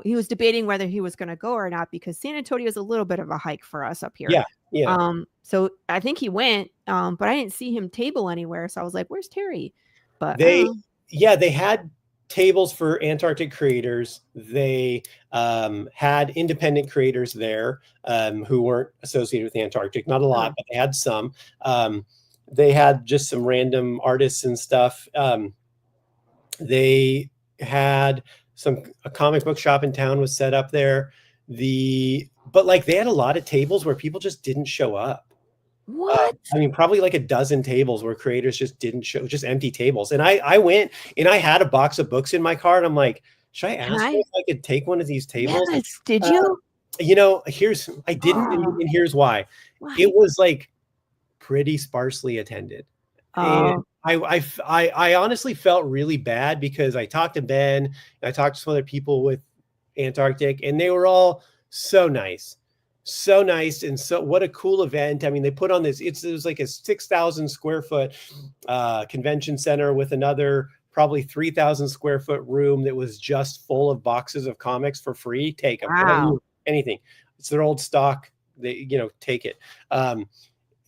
he was debating whether he was gonna go or not because San Antonio is a little bit of a hike for us up here. Yeah. Yeah. So I think he went, but I didn't see him table anywhere, so I was like, "Where's Terry?" But I don't They, know. yeah, they had tables for Antarctic creators. They had independent creators there who weren't associated with Antarctic. Not a lot, Oh. but they had some. They had just some random artists and stuff. They had a comic book shop in town was set up there. But like they had a lot of tables where people just didn't show up. What? I mean, probably like a dozen tables where creators just didn't show, just empty tables. And I went and I had a box of books in my car. And I'm like, should I Can ask her I? if I could take one of these tables? Yes. Did Uh, you? I didn't, Oh, and here's why. It why? was like pretty sparsely attended. And Oh, I honestly felt really bad because I talked to Ben, and I talked to some other people with Antarctic, and they were all so nice. So nice. And so what a cool event. I mean, they put on this, it was like a 6,000 square foot convention center with another probably 3,000 square foot room that was just full of boxes of comics for free. Take them, whatever wow. anything. It's their old stock. They, take it.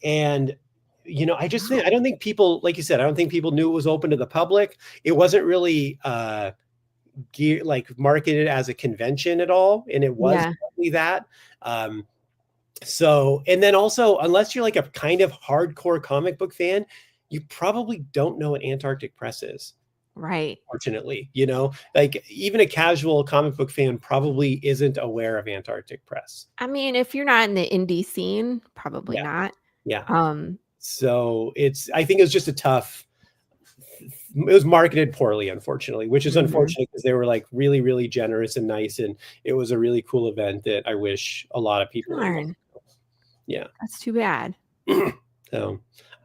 And I just think I Wow. don't think people, like you said, I don't think people knew it was open to the public. It wasn't really like marketed as a convention at all, and it was Yeah, probably that. Um, and then also, unless you're like a kind of hardcore comic book fan, you probably don't know what Antarctic Press is. right. Fortunately, like even a casual comic book fan probably isn't aware of Antarctic Press. I mean, if you're not in the indie scene, probably Yeah, not. yeah. Um, So I think it was just it was marketed poorly, unfortunately, which is mhm. unfortunate because they were like really, really generous and nice. And it was a really cool event that I wish a lot of people would have gone. Darn, Yeah. that's too bad. So,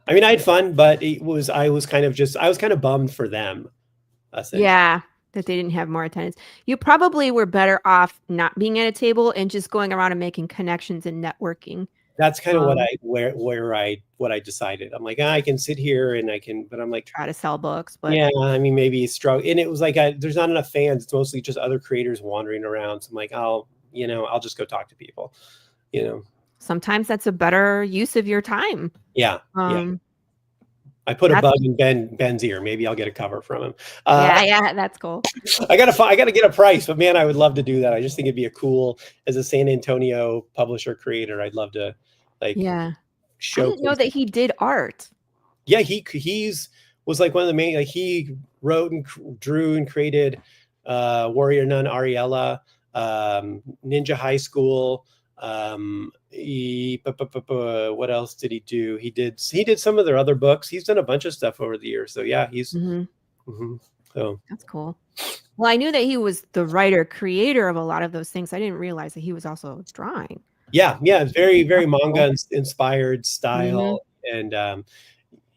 I mean, I had fun, but I was kind of bummed for them, essentially. Yeah, that they didn't have more attendance. You probably were better off not being at a table and just going around and making connections and networking. That's kind of Um, what I decided. I'm like, I can sit here and but I'm like, Try to sell books, but yeah, I mean, maybe struggle. And it was like, there's not enough fans. It's mostly just other creators wandering around. So I'm like, I'll just go talk to people, you know? sometimes that's a better use of your time. Yeah. Yeah. Um, I put a that's bug in Ben's ear. Maybe I'll get a cover from him. yeah, yeah, that's cool. I gotta get a price, but man, I would love to do that. I just think it'd be a cool, as a San Antonio publisher creator. I'd love to like Yeah. I didn't know showcase. that he did art. Yeah, he's was like one of the main. Like he wrote and drew and created Warrior Nun Ariella, Ninja High School. What else did he do? He did some of their other books. He's done a bunch of stuff over the years. So yeah, Mhm. mhm. So That's cool. Well, I knew that he was the writer, creator of a lot of those things. I didn't realize that he was also drawing. yeah, it's very very That's cool. manga inspired Mhm. style, and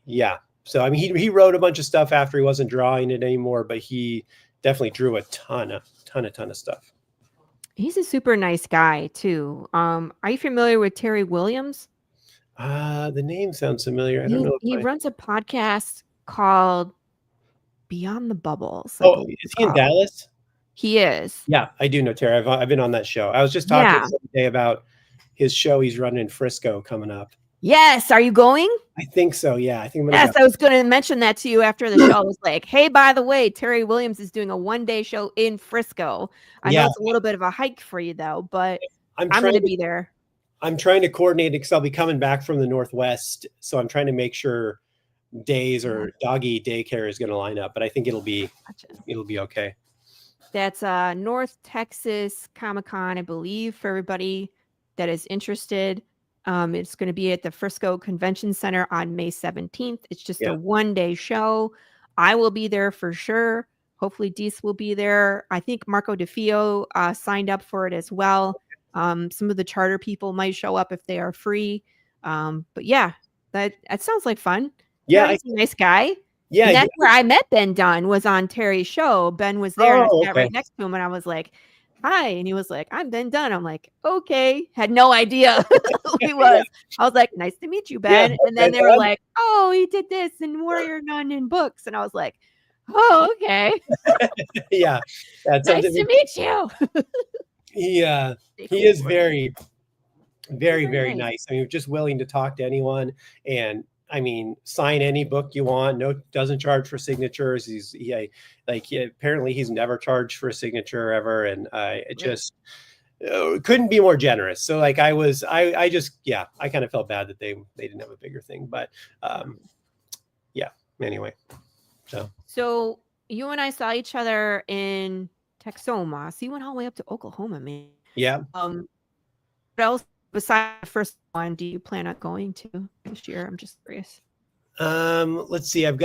yeah. So I mean, he wrote a bunch of stuff after he wasn't drawing it anymore, but he definitely drew a ton of stuff. He's a super nice guy too. Are you familiar with Terry Williams? The name sounds familiar. I don't know He if I. runs a podcast called Beyond the Bubbles, I Oh, believe is it's he in called. Dallas? He is. Yeah, I do know Terry. I've been on that show. I was just talking Yeah. the other day about his show he's running in Frisco coming up. Yes. Are you going? I think so. Yeah, I think I'm gonna Yes, go. I was going to mention that to you after the show. I was like, hey, by the way, Terry Williams is doing a 1-day show in Frisco. I know Yeah, it's a little bit of a hike for you, though, but I'm I'm trying going to to be there. I'm trying to coordinate it because I'll be coming back from the Northwest, so I'm trying to make sure days Yeah, or doggy daycare is going to line up. But I think gotcha. it'll be okay. That's North Texas Comic Con, I believe, for everybody that is interested. It's going to be at the Frisco Convention Center on May 17th. It's just a Yeah, 1-day show. I will be there for sure. Hopefully, Deece will be there. I think Marco DeFio signed up for it as well. Some of the charter people might show up if they are free. But yeah, that sounds like fun. yeah, Terry's a nice guy. yeah, And yeah. that's where I met Ben Dunn, was on Terry's show. Ben was there and I Oh, sat okay. right next to him and I was like, hi. And he was like, I'm Ben Dunn. I'm like, okay. Had no idea who he Yeah, was. I was like, nice to meet you, yeah. Ben. And then Ben they were Dunn? like, oh, he did this and Warrior Nun in books. And I was like, oh, okay. Yeah, that's Nice something. to meet you. He Stay he cool is for it. very, very, Very very nice. nice. I mean, just willing to talk to anyone, and I mean, sign any book you want. No, doesn't charge for signatures. Apparently he's never charged for a signature ever, and it Really? just couldn't be more generous. So like I just yeah, I kind of felt bad that they didn't have a bigger thing, but yeah. Anyway, So you and I saw each other in Texoma. So you went all the way up to Oklahoma, man. yeah. What else besides the first one do you plan on going to this year? I'm just curious. Let's see. I'm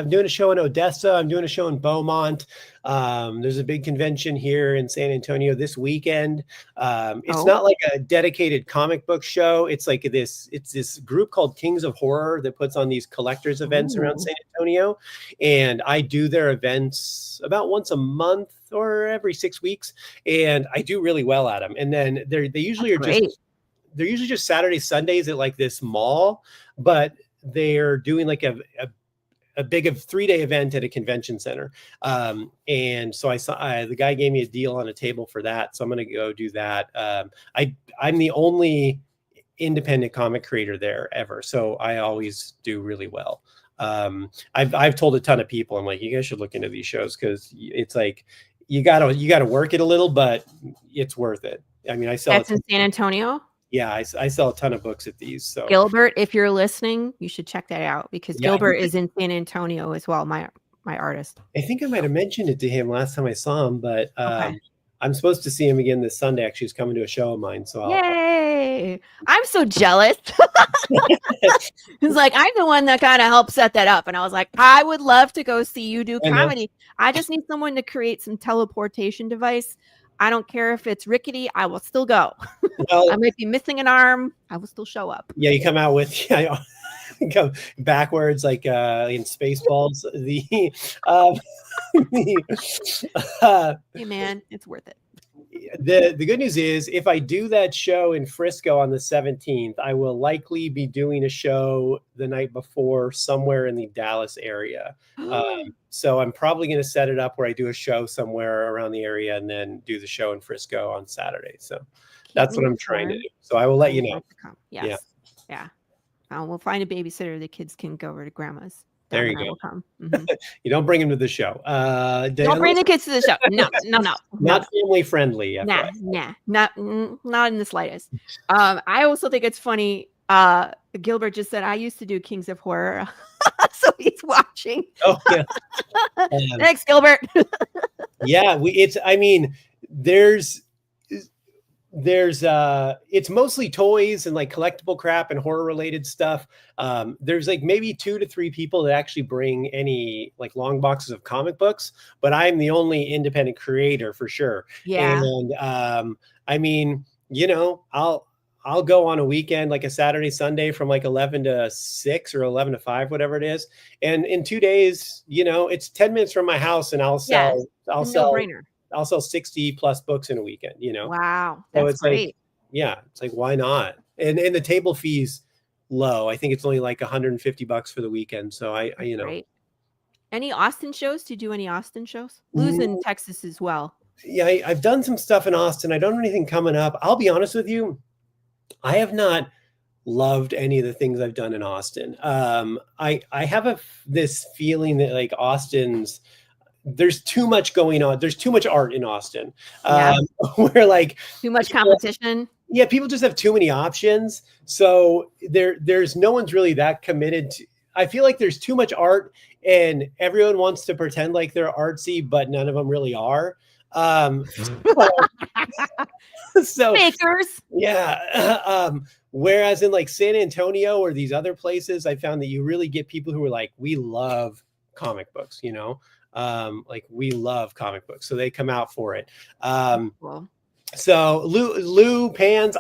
doing a show in Odessa. I'm doing a show in Beaumont. There's a big convention here in San Antonio this weekend. It's Oh, not like a dedicated comic book show. It's this group called Kings of Horror that puts on these collectors events around ooh, San Antonio. And I do their events about once a month or every 6 weeks. And I do really well at them. And then they usually that's are great. they're usually just Saturday, Sundays at like this mall, but they're doing like a big 3-day event at a convention center. And so the guy gave me a deal on a table for that. So I'm going to go do that. I'm the only independent comic creator there ever. So I always do really well. I've told a ton of people, I'm like, you guys should look into these shows, because it's like, you gotta work it a little, but it's worth it. I mean, That's in San Antonio. yeah, I sell a ton of books at these. So Gilbert, if you're listening, you should check that out because yeah, Gilbert is in San Antonio as well. My artist. I think I might have mentioned it to him last time I saw him, but Okay. I'm supposed to see him again this Sunday. Actually, he's coming to a show of mine. So Yay! I'm so jealous. He's like, I'm the one that kind of helped set that up. And I was like, I would love to go see you do I know. comedy. I just need someone to create some teleportation device. I don't care if it's rickety, I will still go. Well, I might be missing an arm. I will still show up. yeah, you come out with come backwards like in Spaceballs. Hey man, it's worth it. The good news is, if I do that show in Frisco on the 17th, I will likely be doing a show the night before somewhere in the Dallas area. So I'm probably going to set it up where I do a show somewhere around the area and then do the show in Frisco on Saturday. So that's what I'm trying to do. So I will let you know. Yes. Yeah. We'll find a babysitter. The kids can go over to grandma's. There you I go. will come. You don't bring them to the show. Don't bring the kids to the show. No. Not family friendly. Nah, not in the slightest. I also think it's funny. Gilbert just said, I used to do Kings of Horror. So he's watching. Oh yeah. Thanks, Gilbert. Yeah, there's it's mostly toys and like collectible crap and horror related stuff. There's like maybe 2 to 3 people that actually bring any like long boxes of comic books, but I'm the only independent creator for sure. Yeah. And I mean, I'll go on a weekend, like a Saturday, Sunday, from like 11 to 6 or 11 to 5, whatever it is. And in 2 days, it's 10 minutes from my house, and I'll sell I'll sell 60 plus books in a weekend, you know? Wow, So that's it's like, great. yeah, it's like, why not? And the table fees low. I think it's only like $150 for the weekend. So I That's you know, great. Any Austin shows? Do you do any Austin shows? Lou's in mm, Texas as well. yeah, I've done some stuff in Austin. I don't have anything coming up. I'll be honest with you. I have not loved any of the things I've done in Austin. I have this feeling that like Austin's there's too much going on. There's too much art in Austin. Yeah. Where like Too much people, competition. yeah, people just have too many options. So there's no one's really that committed to. I feel like there's too much art, and everyone wants to pretend like they're artsy, but none of them really are. So, so Fakers. yeah. Whereas in like San Antonio or these other places, I found that you really get people who are like, we love comic books, you know, like we love comic books. So they come out for it. Cool. So Lou Pans,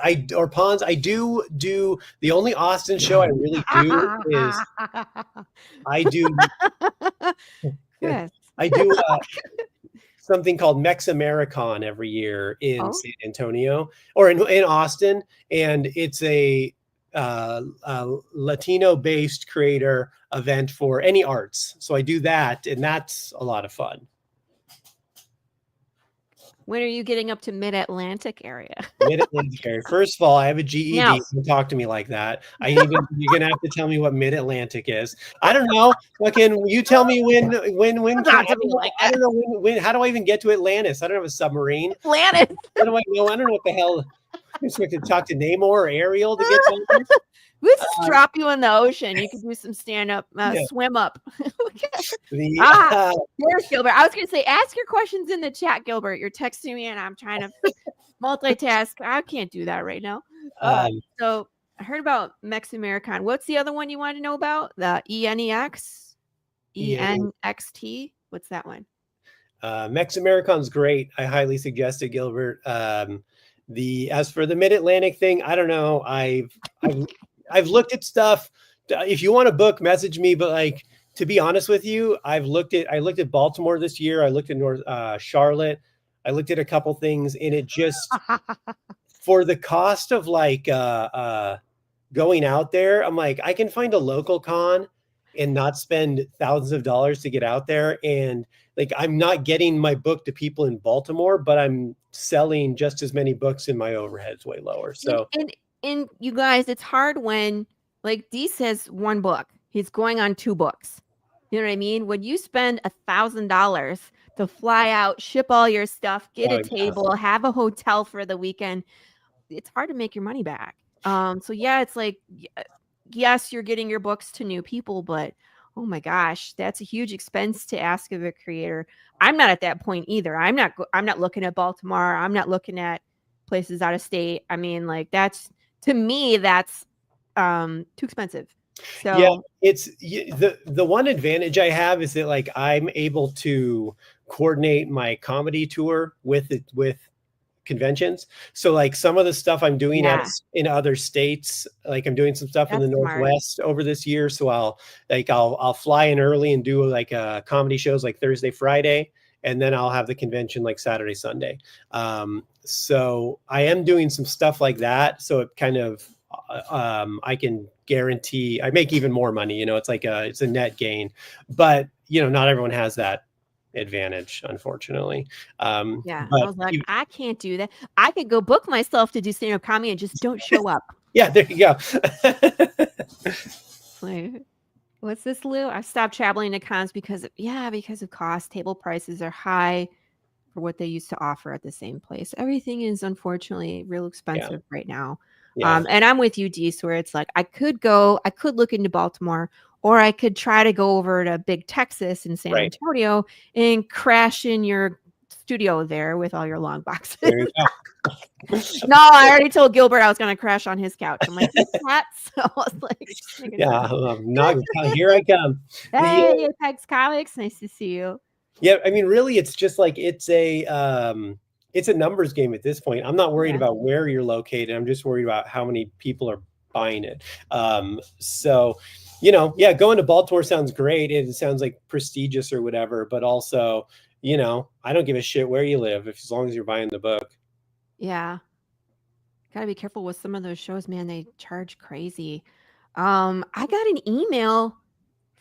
Pons, I do the only Austin show I really do is I do Yes. I do something called Mex Americon every year in Oh. San Antonio or in Austin, and it's a Latino-based creator event for any arts. So I do that, and that's a lot of fun. When are you getting up to Mid-Atlantic area? Mid-Atlantic area. First of all, I have a GED. Now. Don't talk to me like that. You're gonna have to tell me what Mid-Atlantic is. I don't know. Fucking, you tell me when. Not to be like I that. don't know when. How do I even get to Atlantis? I don't have a submarine. Atlantis. What do I know? I don't know what the hell. I'm supposed to talk to Namor or Ariel to get something. We just drop you in the ocean. You can do some stand-up, swim up. There's Gilbert. I was going to say, ask your questions in the chat, Gilbert. You're texting me, and I'm trying to multitask. I can't do that right now. So I heard about Mex American. What's the other one you want to know about? The ENEX? ENXT? What's that one? Mex American's great. I highly suggest it, Gilbert. As for the Mid-Atlantic thing, I don't know. I've looked at stuff. If you want a book, message me. But like, to be honest with you, I looked at Baltimore this year. I looked at North Charlotte. I looked at a couple things, and it just for the cost of like going out there, I'm like, I can find a local con and not spend thousands of dollars to get out there. And like, I'm not getting my book to people in Baltimore, but I'm selling just as many books and my overhead's way lower. So and you guys, it's hard when like Deece has one book. He's going on 2 books. You know what I mean? When you spend $1,000 to fly out, ship all your stuff, get a table, have a hotel for the weekend, it's hard to make your money back. So yeah, it's like, yes, you're getting your books to new people, but oh my gosh, that's a huge expense to ask of a creator. I'm not at that point either. I'm not looking at Baltimore. I'm not looking at places out of state. I mean, like to me, that's too expensive. So yeah, it's the one advantage I have is that like I'm able to coordinate my comedy tour with conventions. So like some of the stuff I'm doing in other states, like I'm doing some stuff in the Northwest over this year. So I'll fly in early and do like comedy shows like Thursday, Friday, and then I'll have the convention like Saturday, Sunday. So I am doing some stuff like that. So it kind of I can guarantee I make even more money. You know, it's like it's a net gain, but you know, not everyone has that advantage, unfortunately. I was like, I can't do that. I could go book myself to do stand-up comedy and just don't show up. Yeah, there you go. Like, what's this, Lou? I stopped traveling to cons because of cost. Table prices are high for what they used to offer at the same place. Everything is unfortunately real expensive right now. And I'm with you, Deece, where it's like I could look into Baltimore, or I could try to go over to Big Texas in San Antonio and crash in your studio there with all your long boxes. No, I already told Gilbert I was going to crash on his couch. I'm like, that? So I was like, here I come. Hey, Apex Comics, nice to see you. Yeah, I mean, really, it's just like it's a numbers game at this point. I'm not worried about where you're located. I'm just worried about how many people are buying it. So, you know, going to Baltimore sounds great. It sounds like prestigious or whatever, but also, I don't give a shit where you live as long as you're buying the book. Yeah. Gotta be careful with some of those shows, man. They charge crazy. I got an email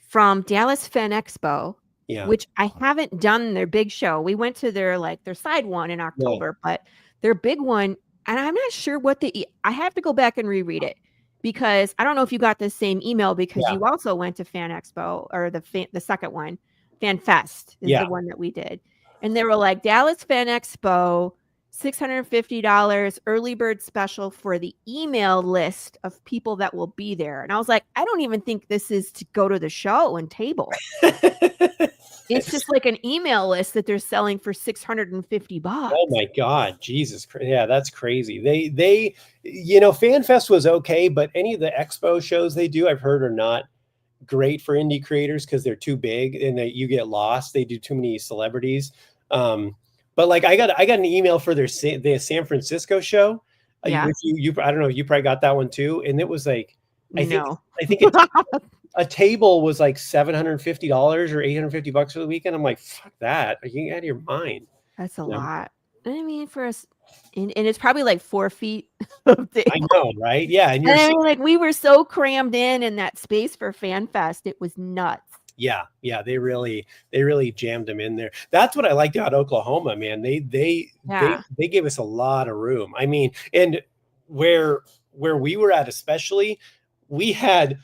from Dallas Fan Expo, Yeah. which I haven't done their big show. We went to their side one in Yeah. October, but their big one, and I'm not sure what I have to go back and reread it because I don't know if you got the same email because Yeah. you also went to Fan Expo or the second one, Fan Fest is Yeah. the one that we did. And they were like Dallas Fan Expo, $650 early bird special for the email list of people that will be there. And I was like, I don't even think this is to go to the show and table. It's just like an email list that they're selling for $650. Oh my God, Jesus. Yeah, that's crazy. They FanFest was okay, but any of the expo shows they do, I've heard, are not great for indie creators because they're too big and you get lost. They do too many celebrities. But like I got an email for the San Francisco show. Yeah. Which you I don't know, you probably got that one too. And it was like, No. I think a table was like $750 or $850 for the weekend. I'm like, fuck that. Are you out of your mind? That's a Yeah. lot. I mean, for us, and it's probably like 4 feet of table. I know, right? Yeah. And I mean, like we were so crammed in that space for Fan Fest. It was nuts. Yeah, they really jammed them in there. That's what I liked about Oklahoma, man. They gave us a lot of room. I mean, and where we were at, especially, we had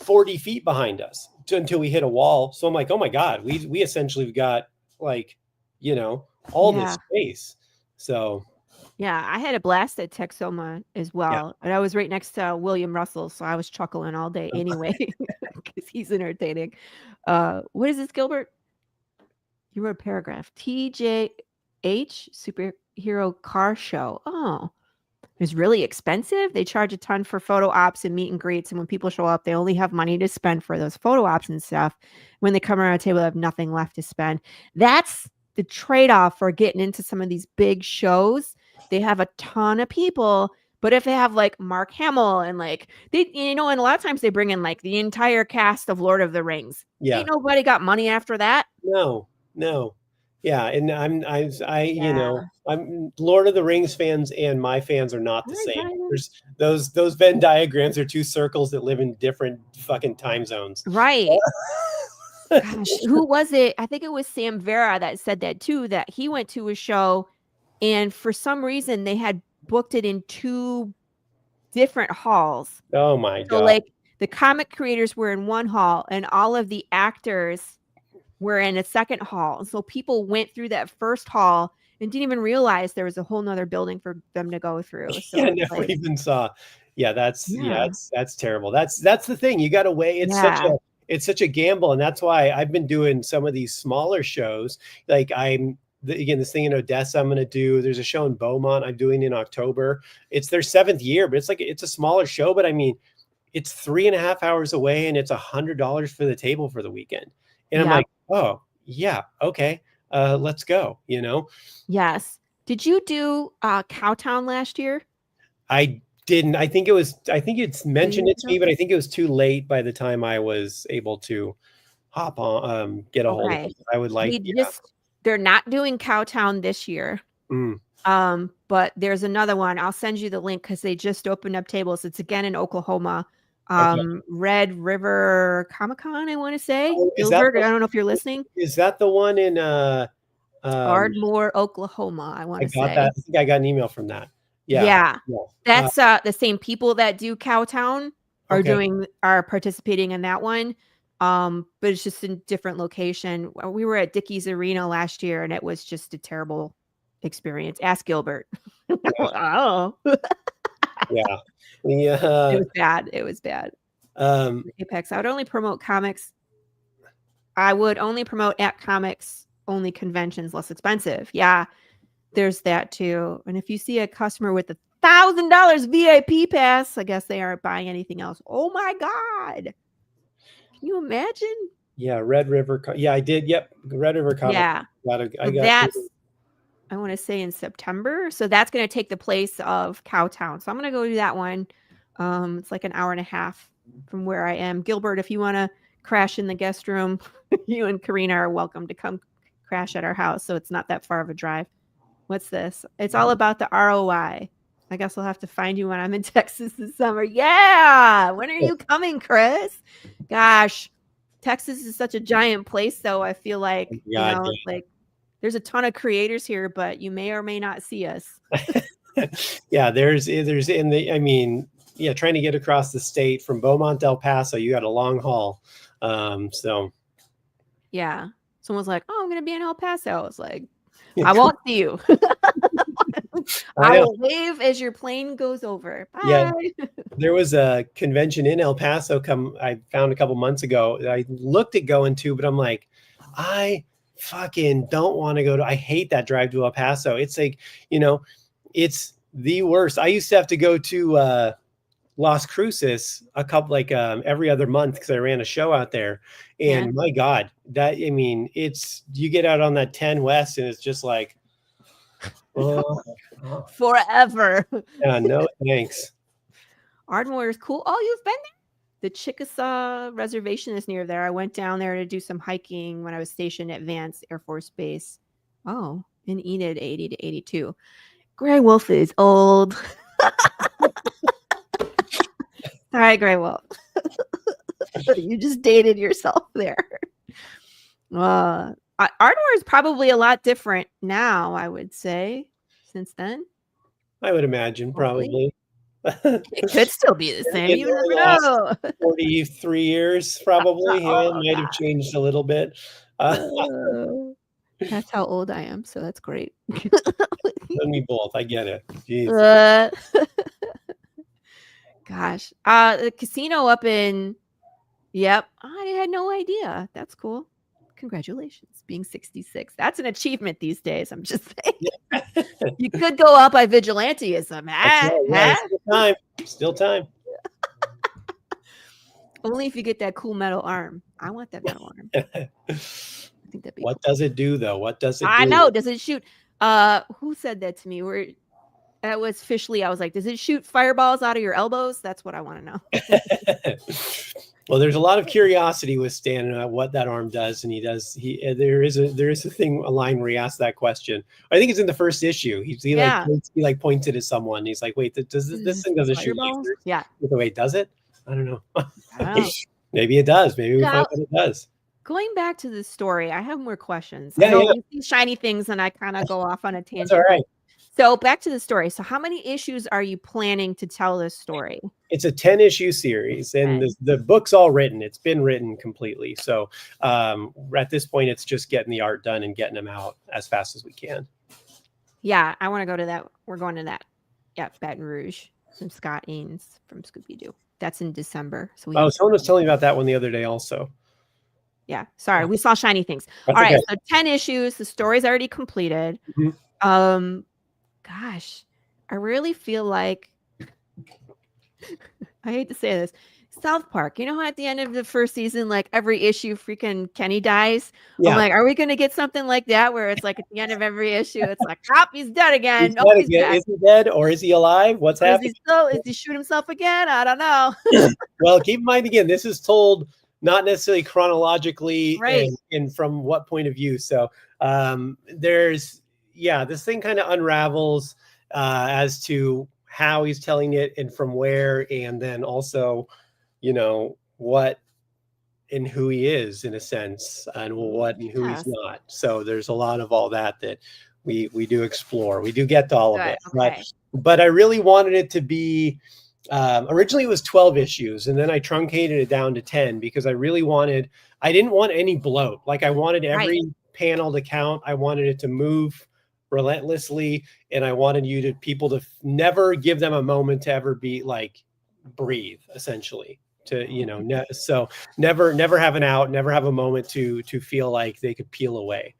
40 feet behind us until we hit a wall. So I'm like, oh my God, we essentially got like, all this space. So yeah, I had a blast at Texoma as well. And I was right next to William Russell, so I was chuckling all day anyway because he's entertaining. What is this, Gilbert? You wrote a paragraph. TJH Superhero Car Show. Oh, it's really expensive. They charge a ton for photo ops and meet and greets. And when people show up, they only have money to spend for those photo ops and stuff. When they come around a table, they have nothing left to spend. That's the trade-off for getting into some of these big shows. They have a ton of people, but if they have like Mark Hamill and and a lot of times they bring in like the entire cast of Lord of the Rings. yeah, Ain't nobody got money after that. no. Yeah, and I'm Lord of the Rings fans, and my fans are not the same. There's those Venn diagrams are two circles that live in different fucking time zones. Right. Gosh, who was it? I think it was Sam Vera that said that too, that he went to a show and for some reason they had booked it in 2 different halls. Oh my So God. like the comic creators were in one hall and all of the actors were in a second hall. And so people went through that first hall and didn't even realize there was a whole nother building for them to go through. So yeah, never even saw. Yeah, that's terrible. That's the thing. You got to weigh. It's such a gamble, and that's why I've been doing some of these smaller shows. Like this thing in Odessa I'm going to do. There's a show in Beaumont I'm doing in October. It's their 7th year, but it's a smaller show. But I mean, it's 3.5 hours away, and it's $100 for the table for the weekend. And I'm like, oh yeah, okay, let's go. Yes. Did you do Cowtown last year? I didn't. I think it's mentioned it to me, but I think it was too late by the time I was able to hop on, get a hold of it. I would like. They're not doing Cowtown this year. But there's another one. I'll send you the link because they just opened up tables. It's again in Oklahoma. Red River Comic-Con, I want to say. Gilbert, I don't know if you're listening. Is that the one in Ardmore, Oklahoma? I want to say. That. I think I got an email from that. Yeah. That's the same people that do Cowtown are participating in that one. But it's just in different location. We were at Dickies Arena last year and it was just a terrible experience. Ask Gilbert. Oh. Yeah. It was bad. Apex. I would only promote comics. I would only promote at comics only conventions less expensive. Yeah. There's that too. And if you see a customer with $1,000 VIP pass, I guess they aren't buying anything else. Oh my God. Can you imagine? Yeah. Red River. I did. Yep. Red River Comic. Yeah. I want to say in September. So that's going to take the place of Cowtown. So I'm going to go do that one. It's like an hour and a half from where I am. Gilbert, if you want to crash in the guest room, you and Karina are welcome to come crash at our house, so it's not that far of a drive. What's this? It's all about the ROI. I guess I'll have to find you when I'm in Texas this summer. Yeah. When are you coming, Chris? Gosh, Texas is such a giant place, though. I feel like, God, it's like there's a ton of creators here, but you may or may not see us. yeah, there's in the, I mean, yeah, trying to get across the state from Beaumont to El Paso, you got a long haul. So yeah, someone's like, "Oh, I'm gonna be in El Paso." I was like, "I won't see you." I will wave as your plane goes over. Bye. Yeah, there was a convention in El Paso I found a couple months ago that I looked at going to, but I'm like, I fucking don't want to go to. I hate that drive to El Paso. It's like, it's the worst. I used to have to go to Las Cruces every other month because I ran a show out there. And my God, you get out on that 10 West and it's just like, forever. Yeah, no thanks. Ardmore is cool. Oh, you've been there? The Chickasaw Reservation is near there. I went down there to do some hiking when I was stationed at Vance Air Force Base. Oh, in Enid, 80 to 82. Gray Wolf is old. All right, Gray Wolf. You just dated yourself there. Ardmore is probably a lot different now, I would say, since then. I would imagine, probably. It could still be the same. You never know. 43 years, probably. It might have changed a little bit. That's how old I am, so that's great. Me both. I get it. Jeez. Gosh. The casino up in... Yep. I had no idea. That's cool. Congratulations, being 66. That's an achievement these days. I'm just saying. You could go up by vigilanteism. Still time. Only if you get that cool metal arm. I want that metal arm. I think that'd be What does it do, though? What does it do? I know. Does it shoot? Who said that to me? That was officially, I was like, does it shoot fireballs out of your elbows? That's what I want to know. Well, there's a lot of curiosity with Stan about what that arm does, and there is a line where he asks that question. I think it's in the first issue. He points it at someone. He's like, "Wait, this thing doesn't shoot lasers?" Yeah. Wait, does it? I don't know. Maybe it does. Maybe we find out it does. Going back to the story, I have more questions. Yeah, I see shiny things, and I kind of go off on a tangent. That's all right. So back to the story. So how many issues are you planning to tell this story? It's a 10-issue series, and the book's all written. It's been written completely. So at this point, it's just getting the art done and getting them out as fast as we can. Yeah, I want to go to that. We're going to that. Yeah, Baton Rouge from Scott Ains from Scooby-Doo. That's in December. So someone was telling me about that one the other day also. Yeah, sorry. We saw shiny things. That's all right, so 10 issues. The story's already completed. Mm-hmm. Gosh, I really feel like I hate to say this. South Park, you know how at the end of the first season, like every issue freaking Kenny dies? Yeah. I'm like, are we going to get something like that where it's like at the end of every issue, it's like, he's dead again. Is he dead or is he alive? What's happening? Is he shoot himself again? I don't know. Well, keep in mind, again, this is told not necessarily chronologically, right, and from what point of view. So this thing kind of unravels as to how he's telling it and from where, and then also, what and who he is in a sense, and what and who he's not. So there's a lot of all that we do explore. We do get to all of it. Okay. But I really wanted it to be, originally it was 12 issues, and then I truncated it down to 10 because I didn't want any bloat. Like I wanted every panel to count. I wanted it to move relentlessly, and I wanted people to never give them a moment to ever be like breathe, essentially, to so never have an out, never have a moment to feel like they could peel away.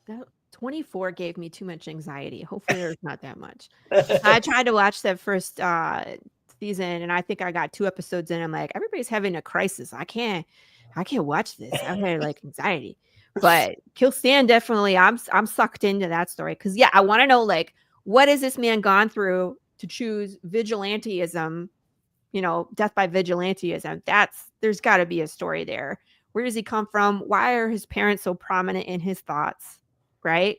That 24 gave me too much anxiety. Hopefully there's not that much. I tried to watch that first season, and I think I got 2 episodes in. I'm like, everybody's having a crisis. I can't watch this. I've had like anxiety. But Kill Stan, definitely, I'm sucked into that story because I want to know, like, what has this man gone through to choose vigilanteism, death by vigilanteism? There's got to be a story there Where does he come from? Why are his parents so prominent in his thoughts? Right.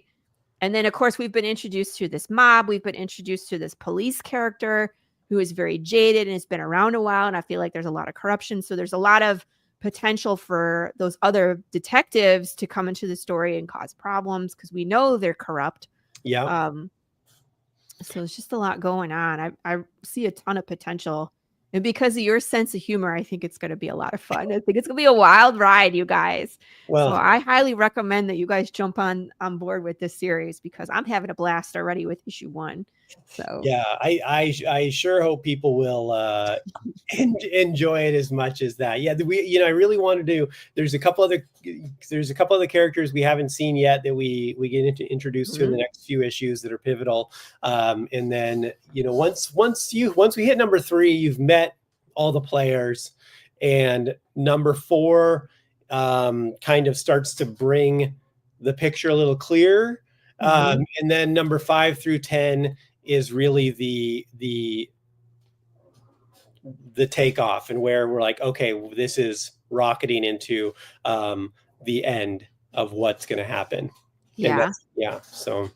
And then, of course, we've been introduced to this mob. We've been introduced to this police character who is very jaded and has been around a while. And I feel like there's a lot of corruption. So there's a lot of potential for those other detectives to come into the story and cause problems because we know they're corrupt. Yeah. So it's just a lot going on. I see a ton of potential. And because of your sense of humor, I think it's going to be a lot of fun. I think it's going to be a wild ride, you guys. Well, so I highly recommend that you guys jump on board with this series because I'm having a blast already with issue 1. So yeah, I sure hope people will enjoy it as much as that. Yeah, I really want to do. There's a couple other characters we haven't seen yet that we get introduced to in the next few issues that are pivotal. And then once we hit number 3, you've met all the players, and number 4 kind of starts to bring the picture a little clearer. And then number 5 through 10 is really the takeoff, and where we're like, okay, this is rocketing into the end of what's going to happen. yeah. So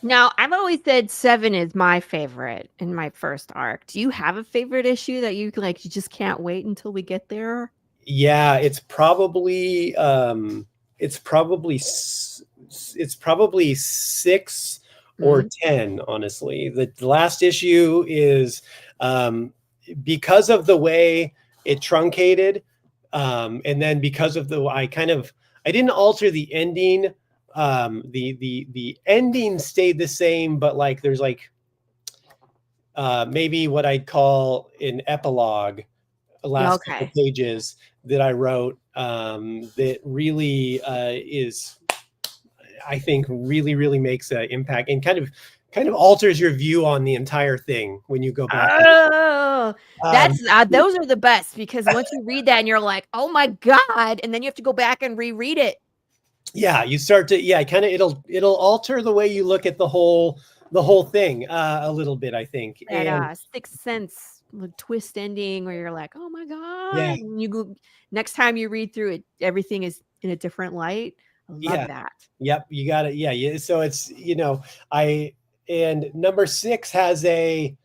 now I've always said 7 is my favorite in my first arc. Do you have a favorite issue that you like? You just can't wait until we get there? Yeah, it's probably 6 or 10, honestly. The last issue is because of the way it truncated, and then because of I didn't alter the ending. The ending stayed the same, but like there's like maybe what I'd call an epilogue, last couple pages that I wrote that really is, I think, really makes an impact and kind of alters your view on the entire thing when you go back. Oh, that's those are the best, because once you read that and you're like, oh my God, and then you have to go back and reread it. Yeah, you start to it'll alter the way you look at the whole thing a little bit, I think. That Sixth Sense twist ending where you're like, oh my God. Yeah. And you go next time you read through it, everything is in a different light. I love that. Yep, you got it. Yeah. So it's and number 6 has a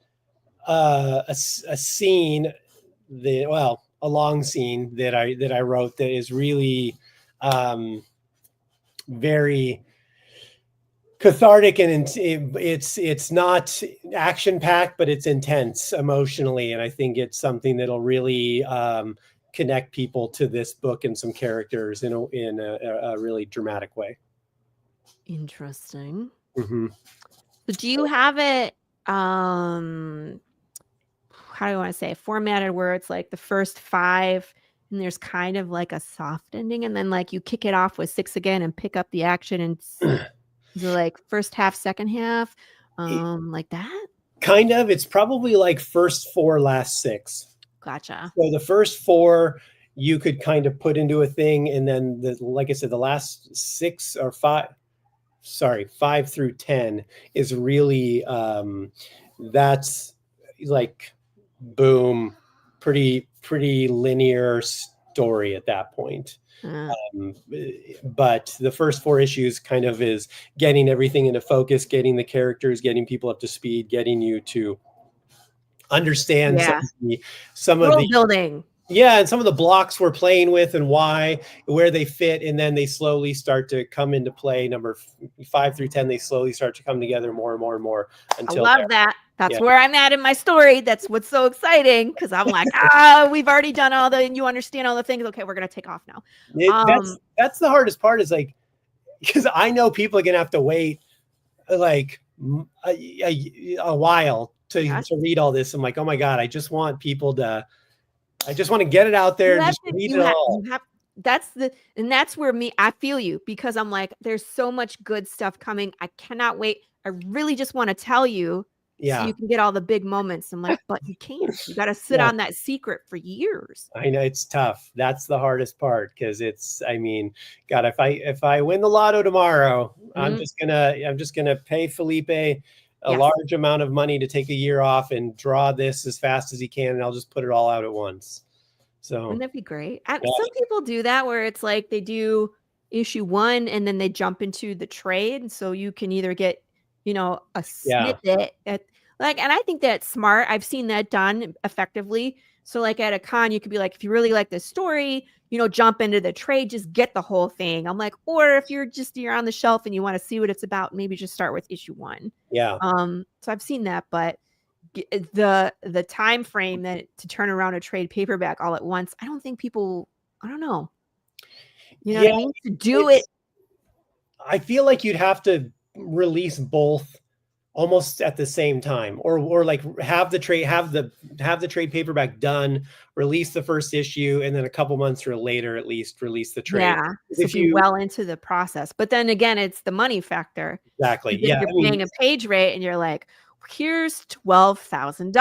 scene a long scene that I wrote that is really very cathartic, and it's not action packed, but it's intense emotionally, and I think it's something that'll really connect people to this book and some characters in a really dramatic way. Interesting. Mm-hmm. So do you have it how do I want to say, formatted where it's like the first 5 and there's kind of like a soft ending, and then like you kick it off with 6 again and pick up the action, and like first half, second half, like that? Kind of. It's probably like first 4, last 6. Gotcha. So the first 4 you could kind of put into a thing, and then like I said, the last 6 or 5 through 10 is really that's like boom, pretty linear story at that point. But the first 4 issues kind of is getting everything into focus, getting the characters, getting people up to speed, getting you to understand some of the building. Yeah, and some of the blocks we're playing with and where they fit, and then they slowly start to come into play. Number 5 through 10, they slowly start to come together more and more until I love that. That's where I'm at in my story. That's what's so exciting, because I'm like, we've already done all and you understand all the things. Okay, we're gonna take off now. That's the hardest part, is like, because I know people are gonna have to wait like a while to read all this. I'm like, oh my God, I just want to get it out there and just read it all. That's where I feel you, because I'm like, there's so much good stuff coming. I cannot wait. I really just want to tell you so you can get all the big moments. I'm like, but you can't. You got to sit on that secret for years. I know, it's tough. That's the hardest part, because God, if I win the lotto tomorrow, I'm just gonna pay Felipe a large amount of money to take a year off and draw this as fast as he can, and I'll just put it all out at once. So Wouldn't that be great? yeah, Some people do that where it's like they do issue 1 and then they jump into the trade, so you can either get, a yeah, snippet at and I think that's smart. I've seen that done effectively. So, like, at a con, you could be like, "If you really like this story, jump into the trade, just get the whole thing." I'm like, or if you're on the shelf and you wanna see what it's about, maybe just start with issue 1. yeah, So I've seen that, but the time frame that to turn around a trade paperback all at once, I don't think people I don't know. You know what yeah. I mean? To do it It's I feel like you'd have to release both almost at the same time, or like have the trade paperback done, release the first issue, and then a couple months or later at least release the trade. yeah, so If be you well into the process, but then again, it's the money factor. exactly, Because if yeah, you're I mean, paying a page rate and you're like, "Here's $12,000."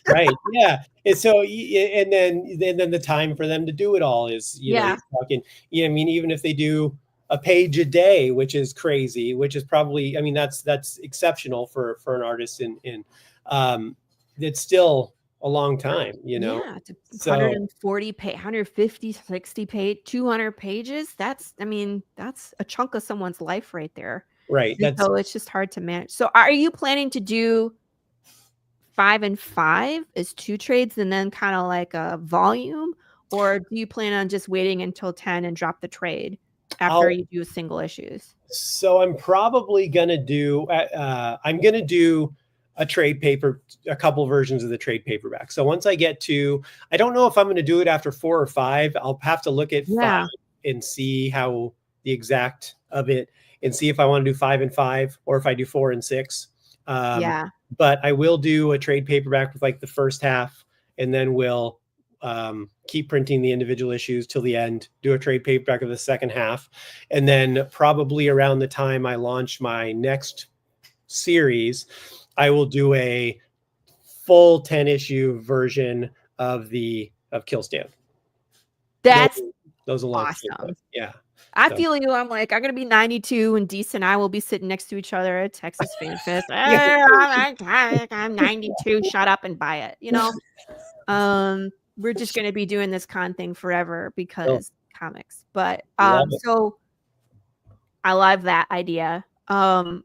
right, yeah, and so and then the time for them to do it all is, Yeah, you're talking, I mean, even if they do a page a day, which is crazy, which is probably, I mean, that's exceptional for an artist um, it's still a long time. yeah, it's a So 140 150, 60 page 200 pages, I mean, that's a chunk of someone's life right there. right, And that's so it's just hard to manage. So are you planning to do 5 and 5 as 2 trades and then kinda like a volume? Or do you plan on just waiting until 10 and drop the trade after I'll you do single issues? so I'm probably gonna do I'm gonna do a trade paper, a couple versions of the trade paperback. So once I get to, I don't know if I'm gonna do it after 4 or 5. I'll have to look at 5 Yeah, and see how the exact of it, and see if I want to do 5 and 5 or if I do 4 and 6. Um, yeah, but I will do a trade paperback with like the first half, and then we'll keep printing the individual issues till the end, do a trade paperback of the second half. And then probably around the time I launch my next series, I will do a full 10 issue version of Kill Stand. Those, that's those will launch. awesome. Yeah. I So, feel you, I'm like, I'm gonna be 92 and Deece and I will be sitting next to each other at Texas Fan Fest. yeah. I'm 92, shut up and buy it? Um, we're just gonna be doing this con thing forever Oh, because comics. But, love it. so I love that idea. And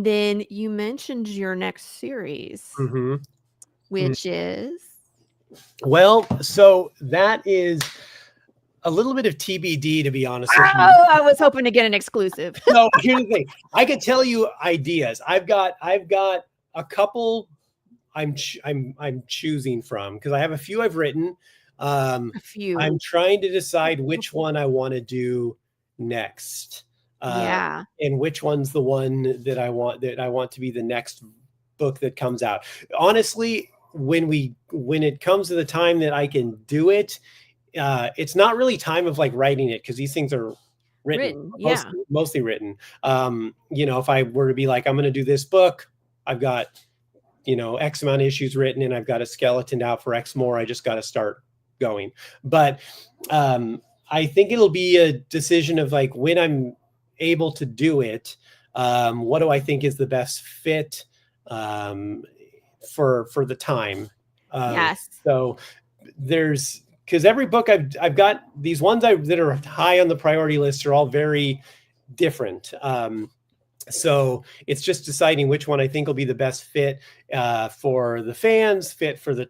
then you mentioned your next series, Mhm. Mm. which is Well, so that is a little bit of TBD, to be honest with you. Oh, I was hoping to get an exclusive. So here's the thing. I could tell you ideas. I've got a couple I'm choosing from, because I have a few I've written. A I'm few. trying to decide which one I want to do next. Yeah. And which one's the one that I want to be the next book that comes out. Honestly, when it comes to the time that I can do it, it's not really time of like writing it, because these things are written, Written, yeah. mostly written. If I were to be like, I'm going to do this book, I've got X amount of issues written, and I've got a skeleton out for X more. I just got to start going. But I think it'll be a decision of like, when I'm able to do it, what do I think is the best fit for the time. Yes. So there's, because every book I've got these ones that are high on the priority list are all very different. So it's just deciding which one I think will be the best fit for the fans, fit for the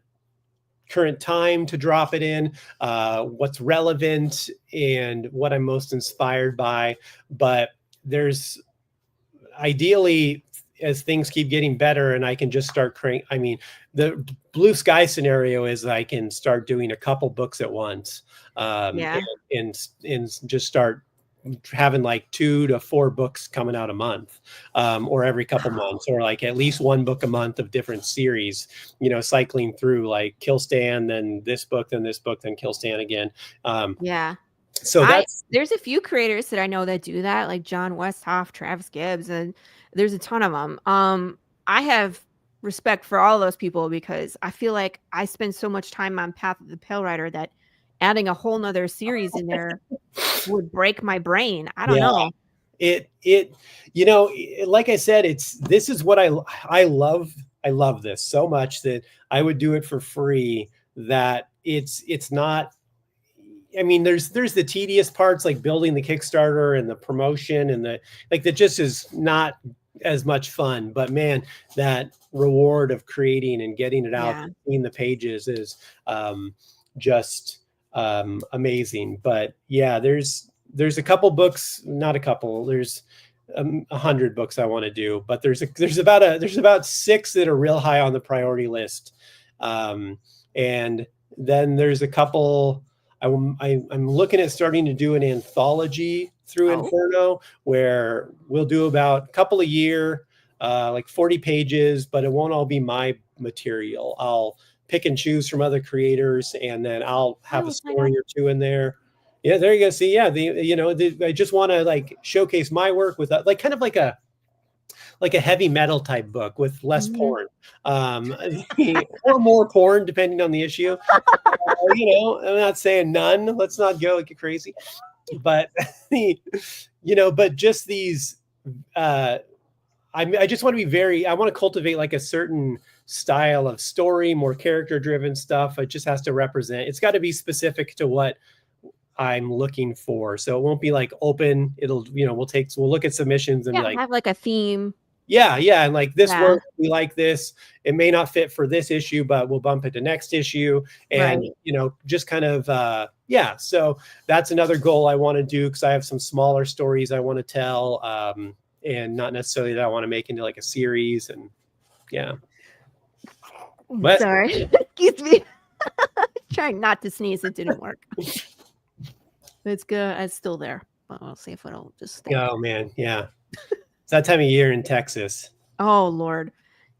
current time to drop it in, what's relevant, and what I'm most inspired by. But there's ideally, as things keep getting better and I can just start I mean, the blue sky scenario is I can start doing a couple books at once, Yeah. and just start having like 2 to 4 books coming out a month, or every couple months, or like at least 1 book a month of different series, cycling through like Kill Stand, then this book, then this book, then Kill Stand again. Yeah. So that's There's a few creators that I know that do that, like John Westhoff, Travis Gibbs, and there's a ton of them. I have respect for all those people because I feel like I spend so much time on Path of the Pale Rider that adding a whole nother series in there would break my brain. I don't yeah. know. Like I said, this is what I love this so much that I would do it for free. That it's not, I mean, there's the tedious parts like building the Kickstarter and the promotion and that just is not as much fun. But man, that reward of creating and getting it out Yeah. between the pages is just amazing. But yeah, there's a couple books, not a couple. There's 100 books I want to do, but there's about 6 that are real high on the priority list, and then there's a couple. I'm looking at starting to do an anthology through Inferno, where we'll do about a couple a year, like 40 pages, but it won't all be my material. I'll pick and choose from other creators, and then I'll have a story or two in there. Yeah, there you go. See, yeah, I just want to like showcase my work with like kind of like a heavy metal type book with less porn, or more porn depending on the issue. I'm not saying none. Let's not go like crazy, but but just these. I just want to be I want to cultivate like a certain style of story, more character driven stuff. It just has to represent. It's got to be specific to what I'm looking for. So it won't be like open. It'll, we'll look at submissions and be like, have like a theme. Yeah. And like this work, we like this. It may not fit for this issue, but we'll bump it to next issue. And, just kind of, So that's another goal I want to do, because I have some smaller stories I want to tell, and not necessarily that I want to make into like a series. And But, sorry, excuse me. Trying not to sneeze. It didn't work. It's good. It's still there. But I'll see if it'll just stay. Oh man. Yeah. It's that time of year in Texas. Oh Lord.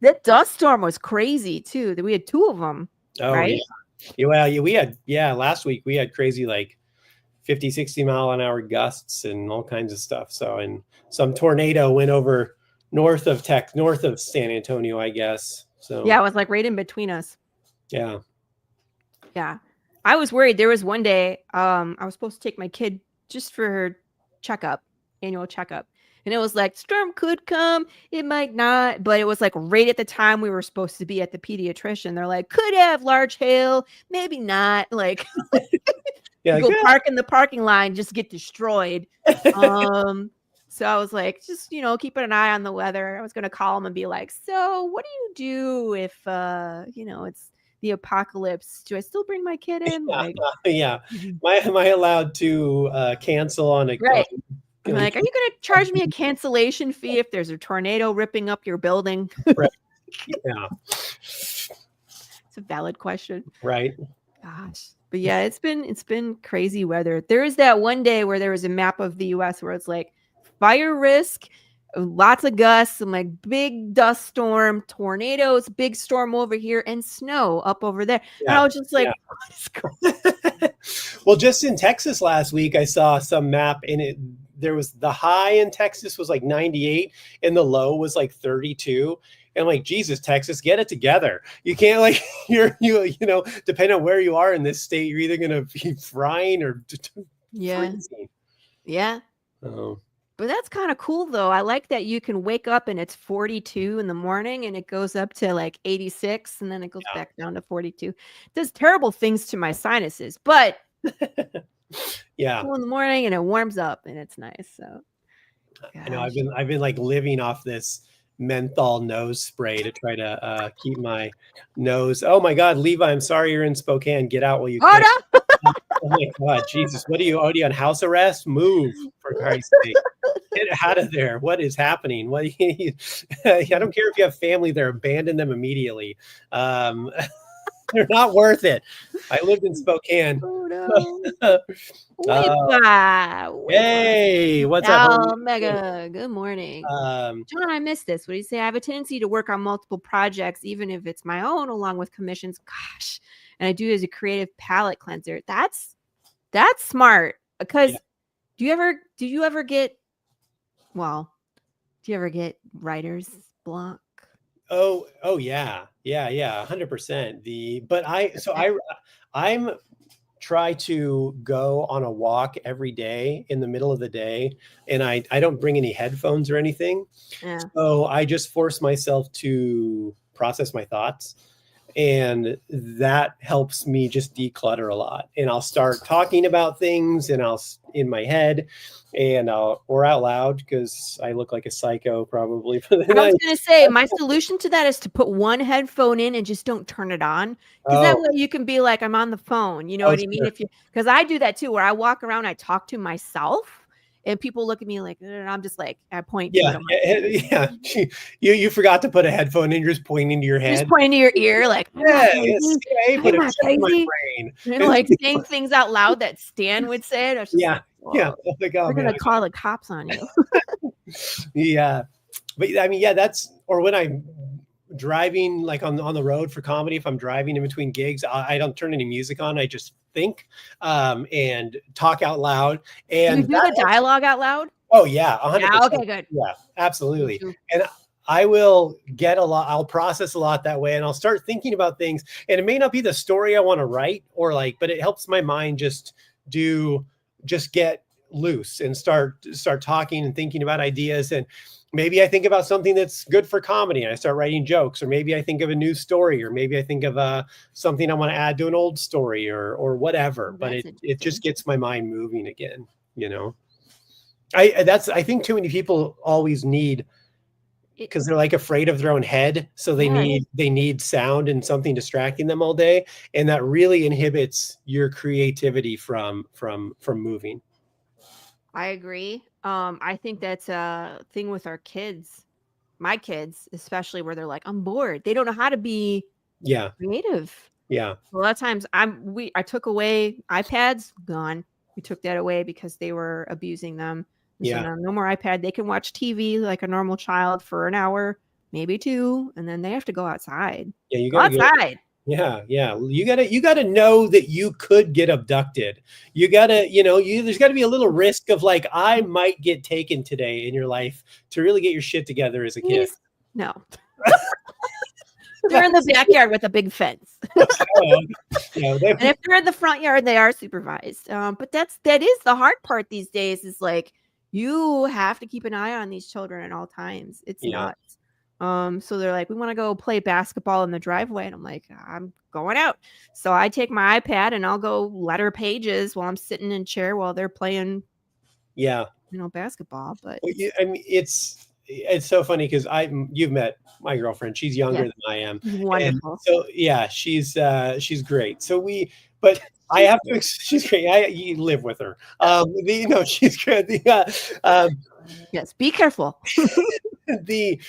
That dust storm was crazy too. We had 2 of them. Oh, right? Yeah. Well, we had, last week we had crazy like 50, 60 mile an hour gusts and all kinds of stuff. So, and some tornado went over north of San Antonio, I guess. So yeah, it was like right in between us. Yeah. Yeah. I was worried. There was one day, I was supposed to take my kid just for her annual checkup. And it was like, storm could come, it might not. But it was like right at the time we were supposed to be at the pediatrician. They're like, could have large hail, maybe not. Like, go park in the parking lot, just get destroyed. So I was like, just, keeping an eye on the weather. I was going to call him and be like, so what do you do if, it's the apocalypse? Do I still bring my kid in? Am I allowed to cancel on a right? I'm like, are you going to charge me a cancellation fee if there's a tornado ripping up your building? Right. Yeah, it's a valid question, right? Gosh, but yeah, it's been crazy weather. There is that one day where there was a map of the U.S. where it's like fire risk, lots of gusts, and like big dust storm, tornadoes, big storm over here, and snow up over there. Yeah. And I was just like, what is going Well, just in Texas last week, I saw some map, and there was the high in Texas was like 98 and the low was like 32. And I'm like, Jesus, Texas, get it together. You can't like, depending on where you are in this state, you're either going to be frying or freezing. Yeah. Oh. But that's kind of cool, though. I like that you can wake up and it's 42 in the morning and it goes up to like 86 and then it goes back down to 42. It does terrible things to my sinuses, but cool in the morning and it warms up and it's nice. So I know I've been like living off this menthol nose spray to try to keep my nose. Oh my God, Levi, I'm sorry you're in Spokane. Get out while you can. No. Oh my God, Jesus, what are you on house arrest? Move, for Christ's sake. Get out of there. What is happening? I don't care if you have family there, abandon them immediately. They're not worth it. I lived in Spokane. Oh, no. Hey, what's up? Omega. Good morning. John, I missed this. What do you say? I have a tendency to work on multiple projects, even if it's my own, along with commissions. Gosh. And I do it as a creative palette cleanser. That's smart. Because do you ever get writer's block? Oh yeah. 100%. I'm try to go on a walk every day in the middle of the day, and I don't bring any headphones or anything. Yeah. So I just force myself to process my thoughts. And that helps me just declutter a lot. And I'll start talking about things and in my head and or out loud, because I look like a psycho probably for the I was night. gonna say, my solution to that is to put one headphone in and just don't turn it on, because that Oh, way you can be like, "I'm on the phone," you know oh, what I mean? sure. Because I do that too, where I walk around, I talk to myself, and people look at me like, and I'm just like, I point to it. Yeah, I'm like, yeah. You forgot to put a headphone in. You're just pointing to your you're just head. pointing to your ear, like, "I'm not Yeah, yes. crazy. Hey, put I'm a not chip in my crazy," brain. and like saying things out loud that Stan would say, and I was just Yeah, like, yeah. "Whoa, Oh, like, oh they're man, gonna call the cops on you." yeah. But I mean, yeah, that's or when I'm driving like on the road for comedy, if I'm driving in between gigs, I don't turn any music on. I just think and talk out loud. Do you And do the dialogue out loud? oh yeah, Yeah, 100%. okay, good. Yeah, Me absolutely. too. And I will get a lot, I'll process a lot that way, and I'll start thinking about things. And it may not be the story I want to write or like, but it helps my mind just get loose and start talking and thinking about ideas. And maybe I think about something that's good for comedy and I start writing jokes, or maybe I think of a new story, or maybe I think of something I want to add to an old story or whatever. Oh, But that's it interesting. just gets my mind moving again, you know. I think too many people always need, It because they're like afraid of their own head, so Yes, they need sound and something distracting them all day, and that really inhibits your creativity from moving. I agree. I think that's a thing with our kids, my kids, especially where they're like, "I'm bored." They don't know how to be Yeah, creative. yeah, A lot of times I took away iPads, gone. We took that away because they were abusing them. And so yeah, now no more iPad. They can watch TV like a normal child for an hour, maybe 2, and then they have to go outside. yeah. You Go got to get. outside. Yeah, yeah. You gotta know that you could get abducted. You gotta, there's gotta be a little risk of like, I might get taken today in your life to really get your shit together as a kid. Please. No. They're in the backyard with a big fence. So, they, And if they're in the front yard, they are supervised. But that is the hard part these days is like you have to keep an eye on these children at all times. It's yeah, nuts. So they're like, we want to go play basketball in the driveway. And I'm like, I'm going out. So I take my iPad and I'll go letter pages while I'm sitting in a chair while they're playing, yeah. basketball. But Well, I mean, it's so funny because you've met my girlfriend. She's younger yes, than I am, it's and wonderful. so yeah, she's great. But I She's have to. She's great. You live with her. She's great. yes, be careful. The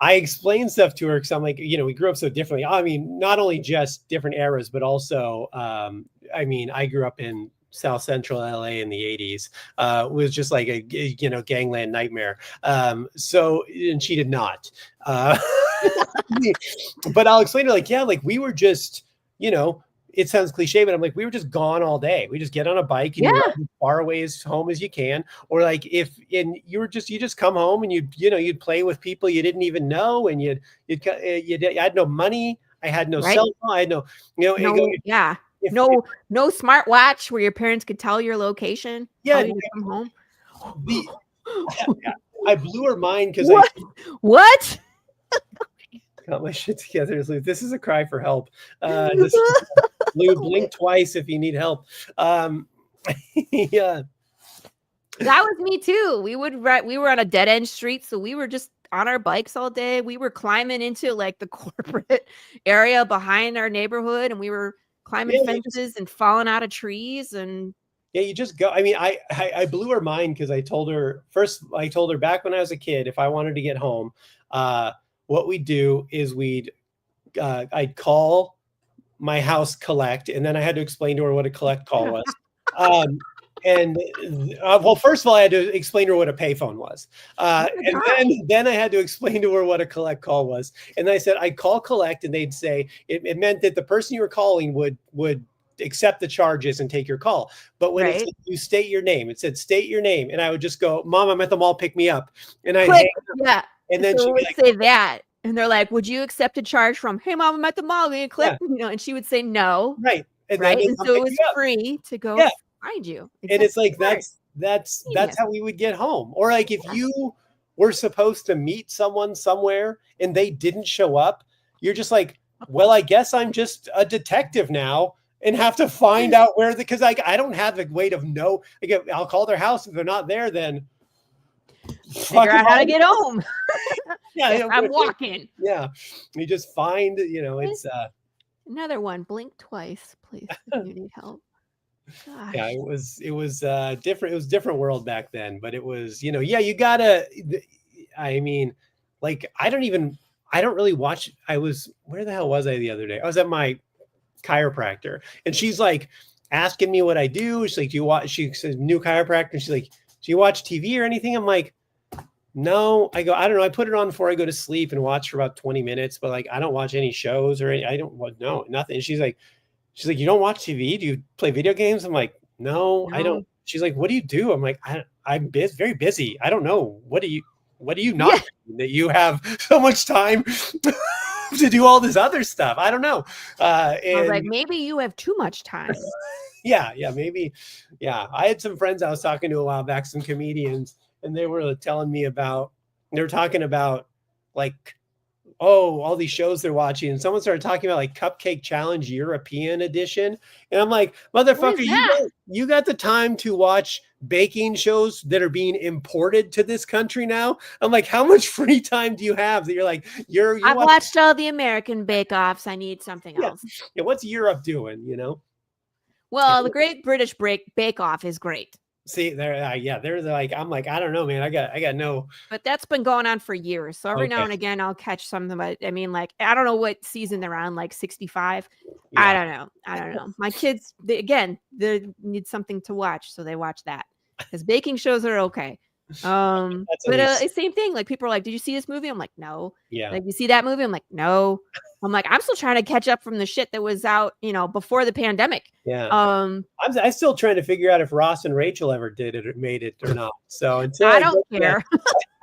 I explain stuff to her because I'm like, we grew up so differently. I mean, not only just different eras, but also, I mean, I grew up in South Central LA in the 80s. It was just like a gangland nightmare. And she did not. But I'll explain to her, like, yeah, like we were just, it sounds cliche, but I'm like, we were just gone all day. We just get on a bike and you Yeah, ride as far away as home as you can. Or like you just come home and you'd play with people you didn't even know, and you had no money. I had no right. cell phone. I had no, No, yeah. if No smartwatch where your parents could tell your location, yeah, tell you to come home. the I blew her mind because I What? What? got my shit together. This is a cry for help. This Lou, blink twice if you need help. Yeah, That was me too. We were on a dead end street, so we were just on our bikes all day. We were climbing into like the corporate area behind our neighborhood, and we were climbing yeah, fences and falling out of trees and you just go. I mean, I blew her mind because I told her back when I was a kid, if I wanted to get home, what we'd do is I'd call my house collect, and then I had to explain to her what a collect call was. And well, first of all, I had to explain to her what a payphone was, oh my and god. then I had to explain to her what a collect call was. And I said I'd call collect, and they'd say it meant that the person you were calling would accept the charges and take your call. But when it Right? said you state your name, it said state your name, and I would just go, "Mom, I'm at the mall, pick me up," and I'd Click. hang, Yeah. and then So she'd we be would like, say that. And they're like, would you accept a charge from, hey mom, I'm at the mall, and click, "Yeah, and she would say no. right," and then Right? And I'll so it pick was you up. free to go Yeah. find you. And Exactly. it's like Smart. that's Genius. how we would get home. Or like if you were supposed to meet someone somewhere and they didn't show up, you're just like, well, I guess I'm just a detective now and have to find out where because I don't have the way to know. I'll call their house. If they're not there, then Figure fucking out how to get home. yeah, If I'm walking. yeah. You just find, it's Another one. Blink twice, please, if you need help. Gosh. yeah, it was different. It was a different world back then, but it was, yeah, you gotta, I mean, like, I don't really watch. Where the hell was I the other day? I was at my chiropractor and she's like asking me what I do. She's like, do you watch, she says new chiropractor. She's like, do you watch TV or anything? I'm like, no. I go, I don't know. I put it on before I go to sleep and watch for about 20 minutes, but like, I don't watch any shows I don't want, no, nothing. And she's like, you don't watch TV? Do you play video games? I'm like, no, I don't. She's like, what do you do? I'm like, I'm very busy. I don't know. What do you not do that you have so much time to do all this other stuff? I don't know. I was like, maybe you have too much time. Yeah, maybe. Yeah, I had some friends I was talking to a while back, some comedians, and they were telling me they were talking about like, all these shows they're watching, and someone started talking about like Cupcake Challenge European Edition, and I'm like, motherfucker, you got the time to watch baking shows that are being imported to this country now? I'm like, how much free time do you have that you're like, I've watched all the American bake-offs. I need something else. Yeah, what's Europe doing? Well, the Great British Bake-Off is great. See, they're like, I'm like, I don't know, man. I got no. But that's been going on for years. So every now and again, I'll catch something. But I mean, like, I don't know what season they're on, like 65. Yeah. I don't know. My kids, they need something to watch, so they watch that. Because baking shows are okay. But same thing. Like, people are like, "Did you see this movie?" I'm like, "No." Yeah. Like, you see that movie? I'm like, "No." I'm like, I'm still trying to catch up from the shit that was out, before the pandemic. Yeah. I'm still trying to figure out if Ross and Rachel ever did it or made it or not. So until I don't care.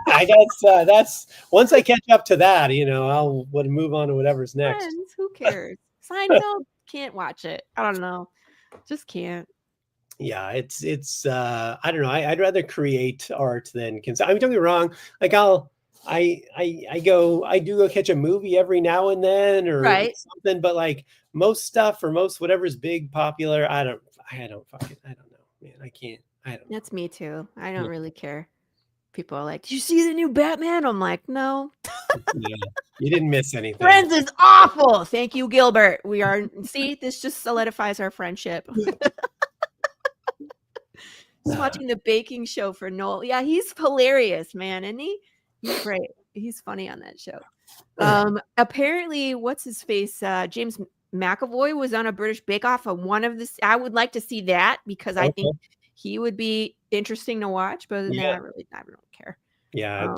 I guess that's once I catch up to that, I'll move on to whatever's next. Friends, who cares? Seinfeld, can't watch it. I don't know. Just can't. Yeah, it's I don't know. I'd rather create art than consume. I mean, don't get me wrong. Like I do go catch a movie every now and then or something, but like most stuff or most whatever's big popular, I don't know, man. I can't. I don't know. That's me too. I don't really care. People are like, "Did you see the new Batman?" I'm like, "No." Yeah, you didn't miss anything. Friends is awful. Thank you, Gilbert. See, this just solidifies our friendship. Just watching the baking show for Noel. Yeah, he's hilarious, man. Isn't he? He's great. He's funny on that show. Apparently, what's his face? James McAvoy was on a British Bake Off of one of this. I would like to see that because I think he would be interesting to watch. But other than that, I don't care. Yeah,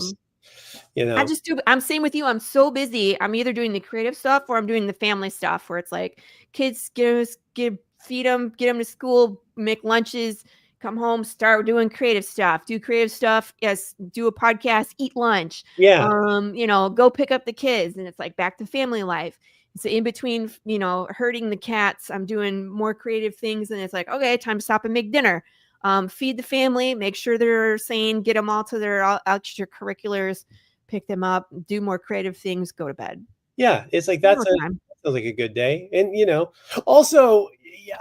I just do. I'm same with you. I'm so busy. I'm either doing the creative stuff or I'm doing the family stuff where it's like kids feed them, get them to school, make lunches. Come home, start doing creative stuff. Do creative stuff. Yes. Do a podcast. Eat lunch. Yeah. Go pick up the kids, and it's like back to family life. So in between, herding the cats, I'm doing more creative things, and it's like, okay, time to stop and make dinner. Feed the family. Make sure they're sane. Get them all to their extracurriculars. Pick them up. Do more creative things. Go to bed. Yeah, it's like that sounds like a good day, and also,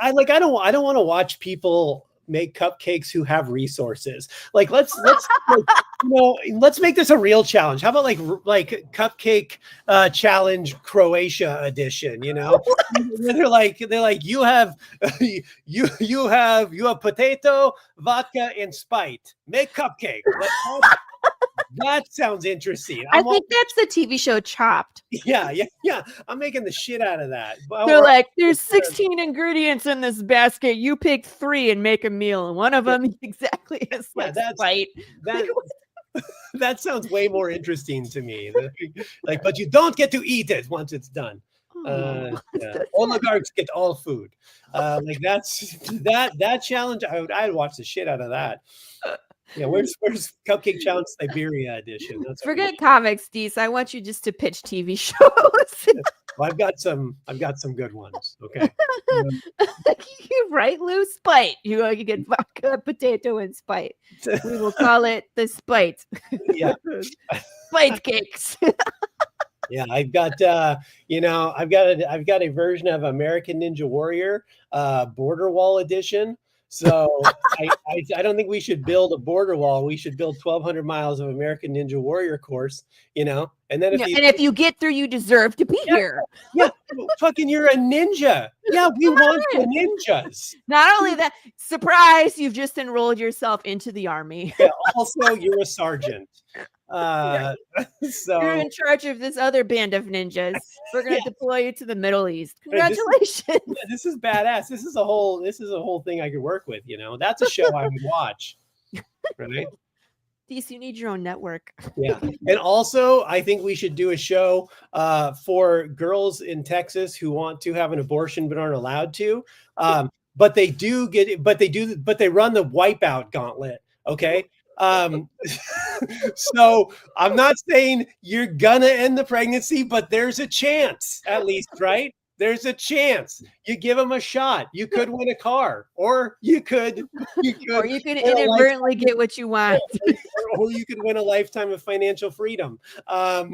I don't want to watch people make cupcakes who have resources. Like let's make this a real challenge. How about like cupcake challenge Croatia edition, they're like you have potato, vodka, and Sprite. Make cupcake. That sounds interesting. I think that's the TV show Chopped. Yeah. I'm making the shit out of that. They're like, there's 16 ingredients in this basket. You pick 3 and make a meal. And one of them exactly is Sprite. That sounds way more interesting to me. But you don't get to eat it once it's done. Oligarchs get all food. That's that challenge. I'd watch the shit out of that. Yeah, where's Cupcake Challenge Siberia edition? Forget comics, Deece. I want you just to pitch TV shows. Well, I've got some good ones. Okay. You right, Lou? Spite. You get vodka, potato, and Spite. We will call it the Spite. Yeah. Spite cakes. Yeah, I've got I've got a version of American Ninja Warrior, border wall edition. So I don't think we should build a border wall. We should build 1,200 miles of American Ninja Warrior course, and then if Yeah, these and if you get through, you deserve to be yeah, here. yeah, fucking you're a ninja. Yeah, we want the ninjas. Not only that, surprise, you've just enrolled yourself into the army. Yeah, also you're a sergeant. Right. You're So in charge of this other band of ninjas. We're gonna yeah, deploy you to the Middle East. right, Congratulations. this is badass. This is a whole thing I could work with, That's a show I would watch. Right? Deece, you need your own network. Yeah. And also, I think we should do a show for girls in Texas who want to have an abortion but aren't allowed to. But they do get it, but they run the wipeout gauntlet. Okay. So I'm not saying you're gonna end the pregnancy, but there's a chance, at least, right? There's a chance. You give them a shot. You could win a car, or you could Or you could inadvertently get what you want. or you could win a lifetime of financial freedom. So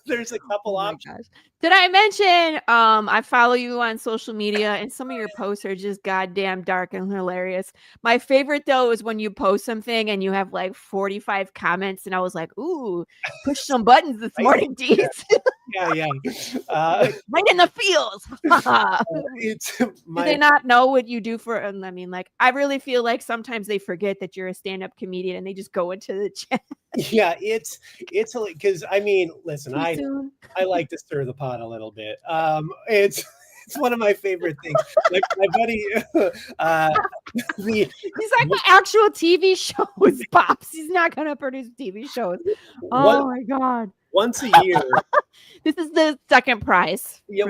there's a couple options. Gosh. Did I mention I follow you on social media and some of your posts are just goddamn dark and hilarious. My favorite though is when you post something and you have like 45 comments and I was like, ooh, push some buttons this morning, Deece. Yeah. Right in the feels. Do they not know what you do for? I mean, like, I really feel like sometimes they forget that you're a stand-up comedian and they just go into the chat. Yeah, it's because I mean, listen, I like to stir the pot a little bit. It's one of my favorite things. Like my buddy, he's like the actual TV shows, Pops. He's not gonna produce TV shows. Oh my god! Once a year, this is the second prize. Yeah,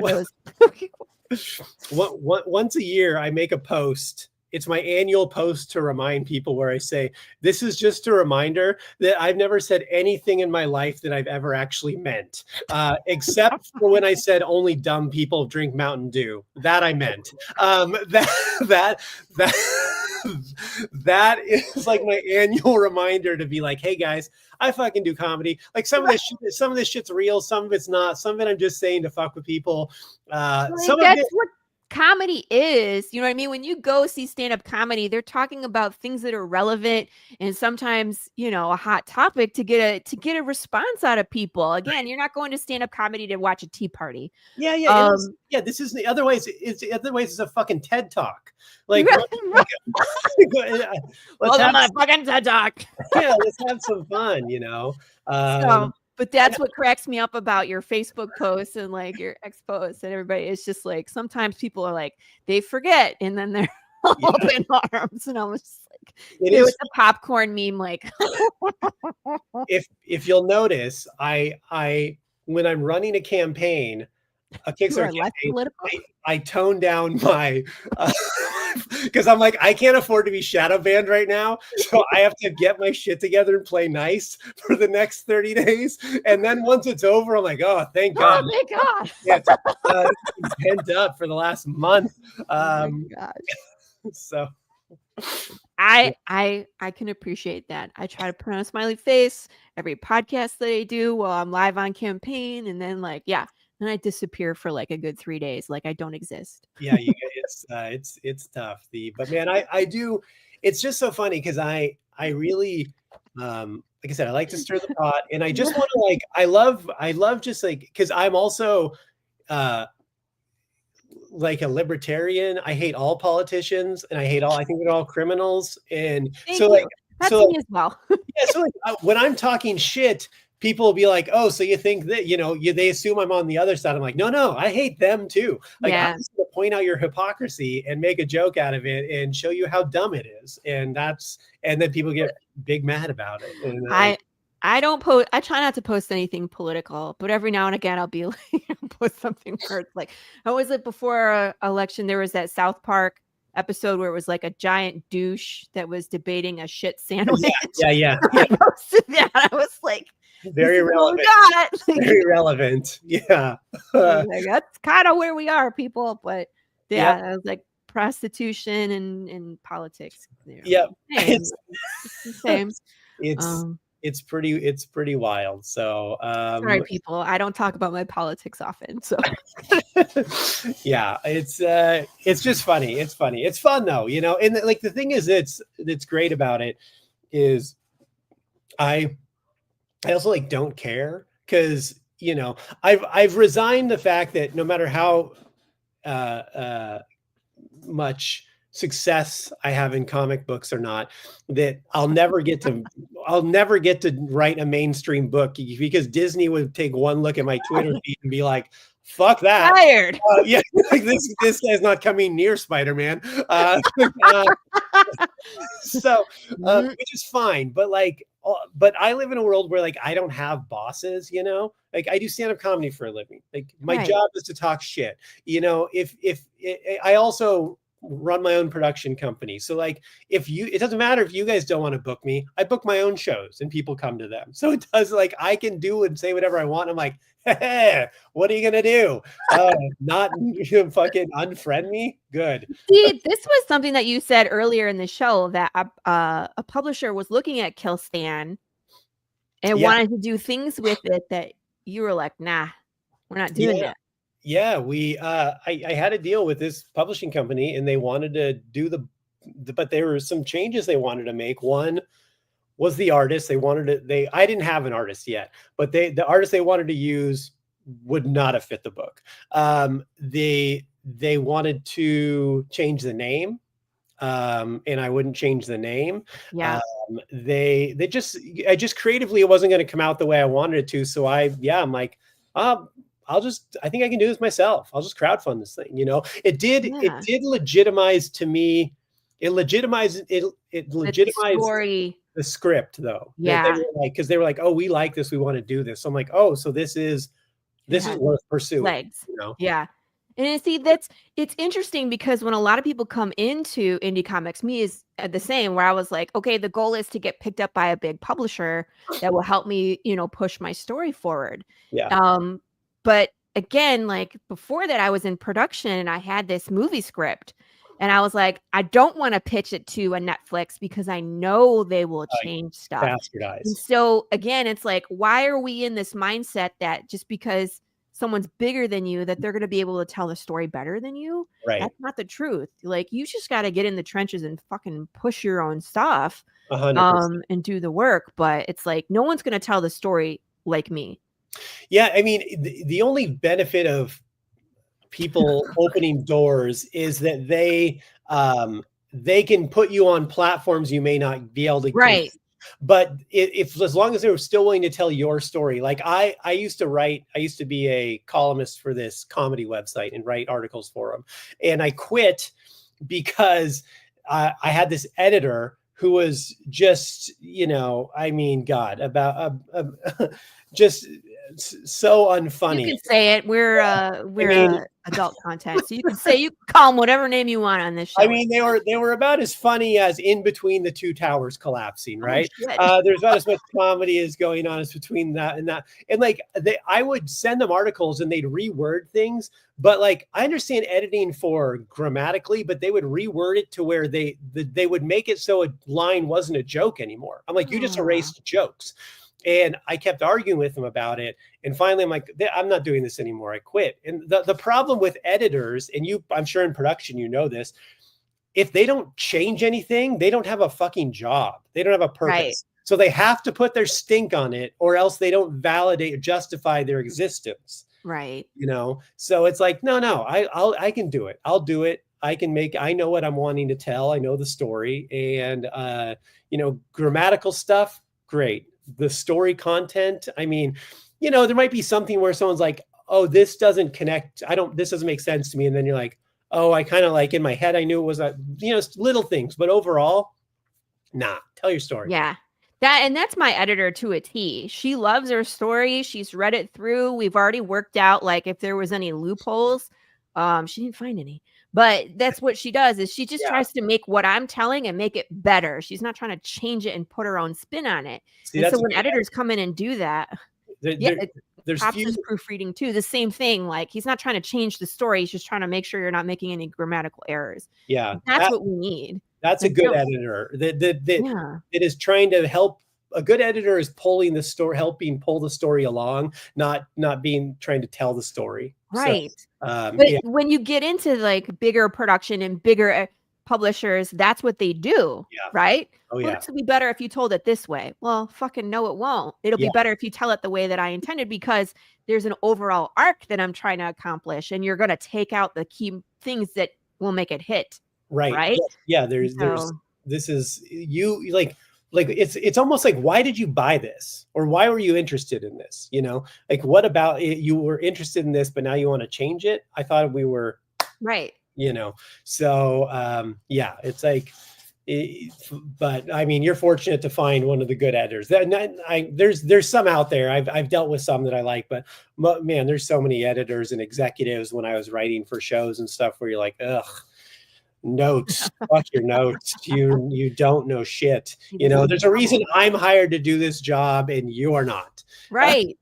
once a year, I make a post. It's my annual post to remind people where I say, this is just a reminder that I've never said anything in my life that I've ever actually meant, except for when I said only dumb people drink Mountain Dew. That I meant. That is like my annual reminder to be like, hey guys, I fucking do comedy. Like some of this shit's real, some of it's not. Some of it I'm just saying to fuck with people. That's what comedy is. You know what I mean? When you go see stand-up comedy, they're talking about things that are relevant and sometimes, a hot topic to get a response out of people. Again, you're not going to stand-up comedy to watch a tea party. Yeah. This is the other ways. It's a fucking TED talk. Like, welcome to my fucking TED talk. Yeah, let's have some fun. But that's what cracks me up about your Facebook posts and like your ex posts and everybody. It's just like sometimes people are like they forget and then they're open arms, and I was just like, it was a popcorn meme. Like, if you'll notice, I when I'm running a campaign, a Kickstarter campaign, I tone down my because I'm like, I can't afford to be shadow banned right now, so I have to get my shit together and play nice for the next 30 days. And then once it's over, I'm like, oh, thank God. Oh, thank God. Yeah, it's pent up for the last month. Oh my gosh. So I can appreciate that. I try to put on a smiley face every podcast that I do while I'm live on campaign, and then then I disappear for like a good 3 days, like I don't exist. Yeah, it's tough. But man, I do. It's just so funny because I really, like I said, I like to stir the pot, and I just want to I love just like because I'm also like a libertarian. I hate all politicians, and I think they're all criminals, and That's me as well. Yeah, so when I'm talking shit, people will be like, oh, so you think that, they assume I'm on the other side. I'm like, no, I hate them too. Like, I'm just going to point out your hypocrisy and make a joke out of it and show you how dumb it is. And then people get big mad about it. And, I don't post. I try not to post anything political, but every now and again I'll be like, post something where it's like, how was it before election? There was that South Park episode where it was like a giant douche that was debating a shit sandwich. Yeah. I posted that. I was like, very relevant. Very relevant. Yeah. Like, that's kind of where we are, people. But I was like, prostitution and politics. Yeah. It's the same. it's pretty wild. So Sorry, people. I don't talk about my politics often. So yeah, it's just funny. It's funny. It's fun though, you know. And like the thing is, it's great about it is I also like don't care because you know I've resigned the fact that no matter how uh, uh, much success I have in comic books or not, that I'll never get to write a mainstream book because Disney would take one look at my Twitter feed and be like, "Fuck that." tired. Yeah, like this guy's not coming near Spider-Man. So, which is fine, but like, but I live in a world where like I don't have bosses, you know. Like I do stand-up comedy for a living. Like my Right. job is to talk shit, you know. If I also run my own production company, so like if you, it doesn't matter if you guys don't want to book me, I book my own shows and people come to them. So it does, like I can do and say whatever I want. I'm like, hey, what are you gonna do? Not fucking unfriend me? Good. See, this was something that you said earlier in the show that a publisher was looking at Kill Stan and Yeah. wanted to do things with it that you were like, nah, we're not doing Yeah. that. Yeah, I had a deal with this publishing company and they wanted to do but there were some changes they wanted to make. One was the artist. They wanted to, I didn't have an artist yet, but the artist they wanted to use would not have fit the book. They wanted to change the name. And I wouldn't change the name. Yeah. I just creatively, it wasn't going to come out the way I wanted it to. So I'm like, I think I can do this myself. I'll just crowdfund this thing. You know, it did legitimize to me. It legitimized Story. the script though. Yeah. They were like, because they were like, oh, we like this, we want to do this. So I'm like, oh, so this is worth pursuing. Legs. You know? Yeah. And see, it's interesting because when a lot of people come into indie comics, me is the same, where I was like, okay, the goal is to get picked up by a big publisher that will help me, you know, push my story forward. Yeah. But again, like before that, I was in production and I had this movie script. And I was like, I don't want to pitch it to a Netflix because I know they will change stuff. Bastardize. And so again, it's like, why are we in this mindset that just because someone's bigger than you, that they're going to be able to tell the story better than you? Right. That's not the truth. Like, you just got to get in the trenches and fucking push your own stuff 100%. and do the work. But it's like, no one's going to tell the story like me. Yeah. I mean, the only benefit of people opening doors is that they can put you on platforms you may not be able to. Right. But if as long as they were still willing to tell your story, like I used to be a columnist for this comedy website and write articles for them. And I quit because I had this editor who was just, you know, I mean, God, about just so unfunny. You can say it. We're adult content, so you can call them whatever name you want on this show. I mean, they were about as funny as In Between the Two Towers Collapsing, right? There's about as much comedy as going on as between that and that. And like I would send them articles and they'd reword things, but like I understand editing for grammatically, but they would reword it to where they would make it so a line wasn't a joke anymore. I'm like, you just erased jokes. And I kept arguing with them about it. And finally, I'm like, I'm not doing this anymore. I quit. And the problem with editors, and I'm sure in production, you know this, if they don't change anything, they don't have a fucking job. They don't have a purpose. Right. So they have to put their stink on it or else they don't validate or justify their existence. Right. You know? So it's like, no, I can do it. I'll do it. I know what I'm wanting to tell. I know the story and, you know, grammatical stuff. Great. The story content, I mean, you know, there might be something where someone's like, oh, this doesn't connect. This doesn't make sense to me. And then you're like, oh, I kind of like in my head, I knew it was little things, but overall, nah, tell your story. Yeah. That's my editor to a T. She loves her story. She's read it through. We've already worked out, like, if there was any loopholes. She didn't find any, but that's what she does is she just tries to make what I'm telling and make it better. She's not trying to change it and put her own spin on it. See, and so when editors come in and do that, there's proofreading too. The same thing. Like, he's not trying to change the story. He's just trying to make sure you're not making any grammatical errors. Yeah. That's what we need. That's a good editor that is trying to help a good editor is pulling the story, helping pull the story along, not being trying to tell the story. So Right. But yeah, when you get into like bigger production and bigger publishers, that's what they do, yeah, right? oh Well, yeah, this will be better if you told it this way. Well, fucking no, it won't. It'll yeah, be better if you tell it the way that I intended because there's an overall arc that I'm trying to accomplish, and you're going to take out the key things that will make it hit, right, right? yeah. And There's so, this is you like it's almost like, why did you buy this, or why were you interested in this? Like, what about it, you were interested in this, but now you want to change it? I thought we were, right. you know. So yeah, it's like but I mean, you're fortunate to find one of the good editors. There's some out there. I've dealt with some that I like, but man, there's so many editors and executives when I was writing for shows and stuff where you're like, ugh, notes, fuck your notes. You don't know shit. There's a reason No. I'm hired to do this job and you are not. Right.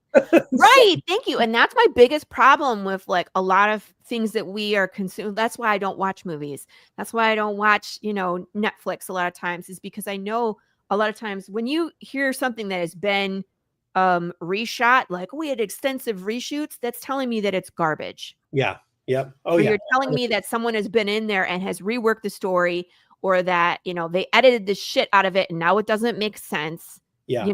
Right, thank you, and that's my biggest problem with, like, a lot of things that we are consumed. That's why I don't watch movies. That's why I don't watch, Netflix a lot of times is because I know a lot of times when you hear something that has been, reshot, like, "We had extensive reshoots," that's telling me that it's garbage. Yeah. Yep. Oh Or yeah. you're telling me that someone has been in there and has reworked the story or that, they edited the shit out of it and now it doesn't make sense, Yeah.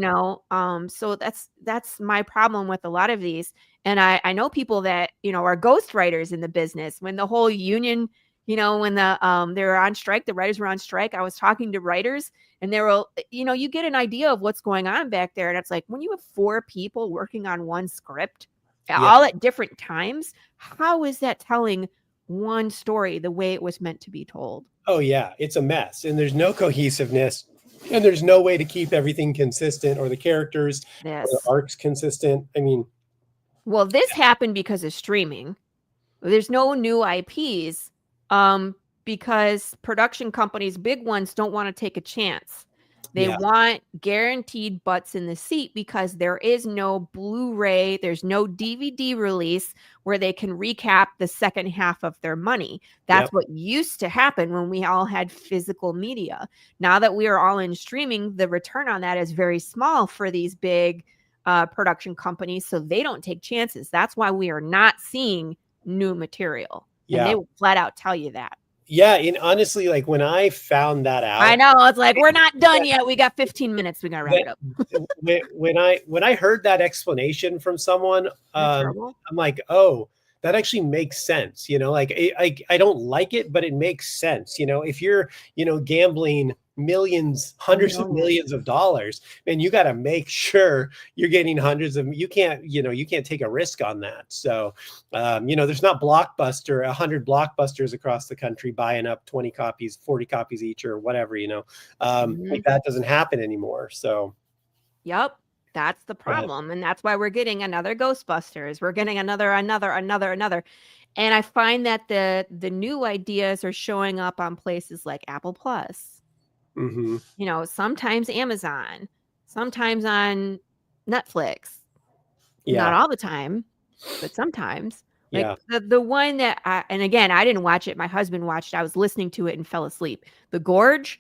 so that's my problem with a lot of these. And I know people that, are ghostwriters in the business. When the whole union, when they were on strike, the writers were on strike, I was talking to writers and they were, you get an idea of what's going on back there. And it's like when you have 4 people working on one script, Yeah. all at different times, how is that telling one story the way it was meant to be told? Oh yeah, it's a mess, and there's no cohesiveness, and there's no way to keep everything consistent, or the characters or the This. arcs consistent. I mean, Well, this happened because of streaming. There's no new IPs, because production companies, big ones, don't wanna take a chance. They yeah, want guaranteed butts in the seat because there is no Blu-ray, there's no DVD release where they can recap the second half of their money. yep, That's what used to happen when we all had physical media. Now that we are all in streaming, the return on that is very small for these big, production companies, so they don't take chances. That's why we are not seeing new material, and they yeah, will flat out tell you that. yeah. And honestly, like when I found that I out, know, it's like, "We're not done yet, we got 15 minutes, we gotta wrap that it up." when I heard that explanation from someone, Isn't that terrible? I'm like, oh, that actually makes sense. Like I don't like it, but it makes sense. If you're gambling millions, hundreds of Millions. millions of dollars, and you got to make sure you're getting hundreds of. You can't take a risk on that. So, there's not 100 blockbusters across the country buying up 20 copies, 40 copies each, or whatever. Like Mhm. that doesn't happen anymore. So. Yep, that's the But problem, and that's why we're getting another Ghostbusters, we're getting another, and I find that the new ideas are showing up on places like Apple Plus, mhm. sometimes Amazon, sometimes on Netflix. Not Yeah, all the time, but sometimes. Like, yeah, the one that and again, I didn't watch it, my husband watched it, I was listening to it and fell asleep. The Gorge,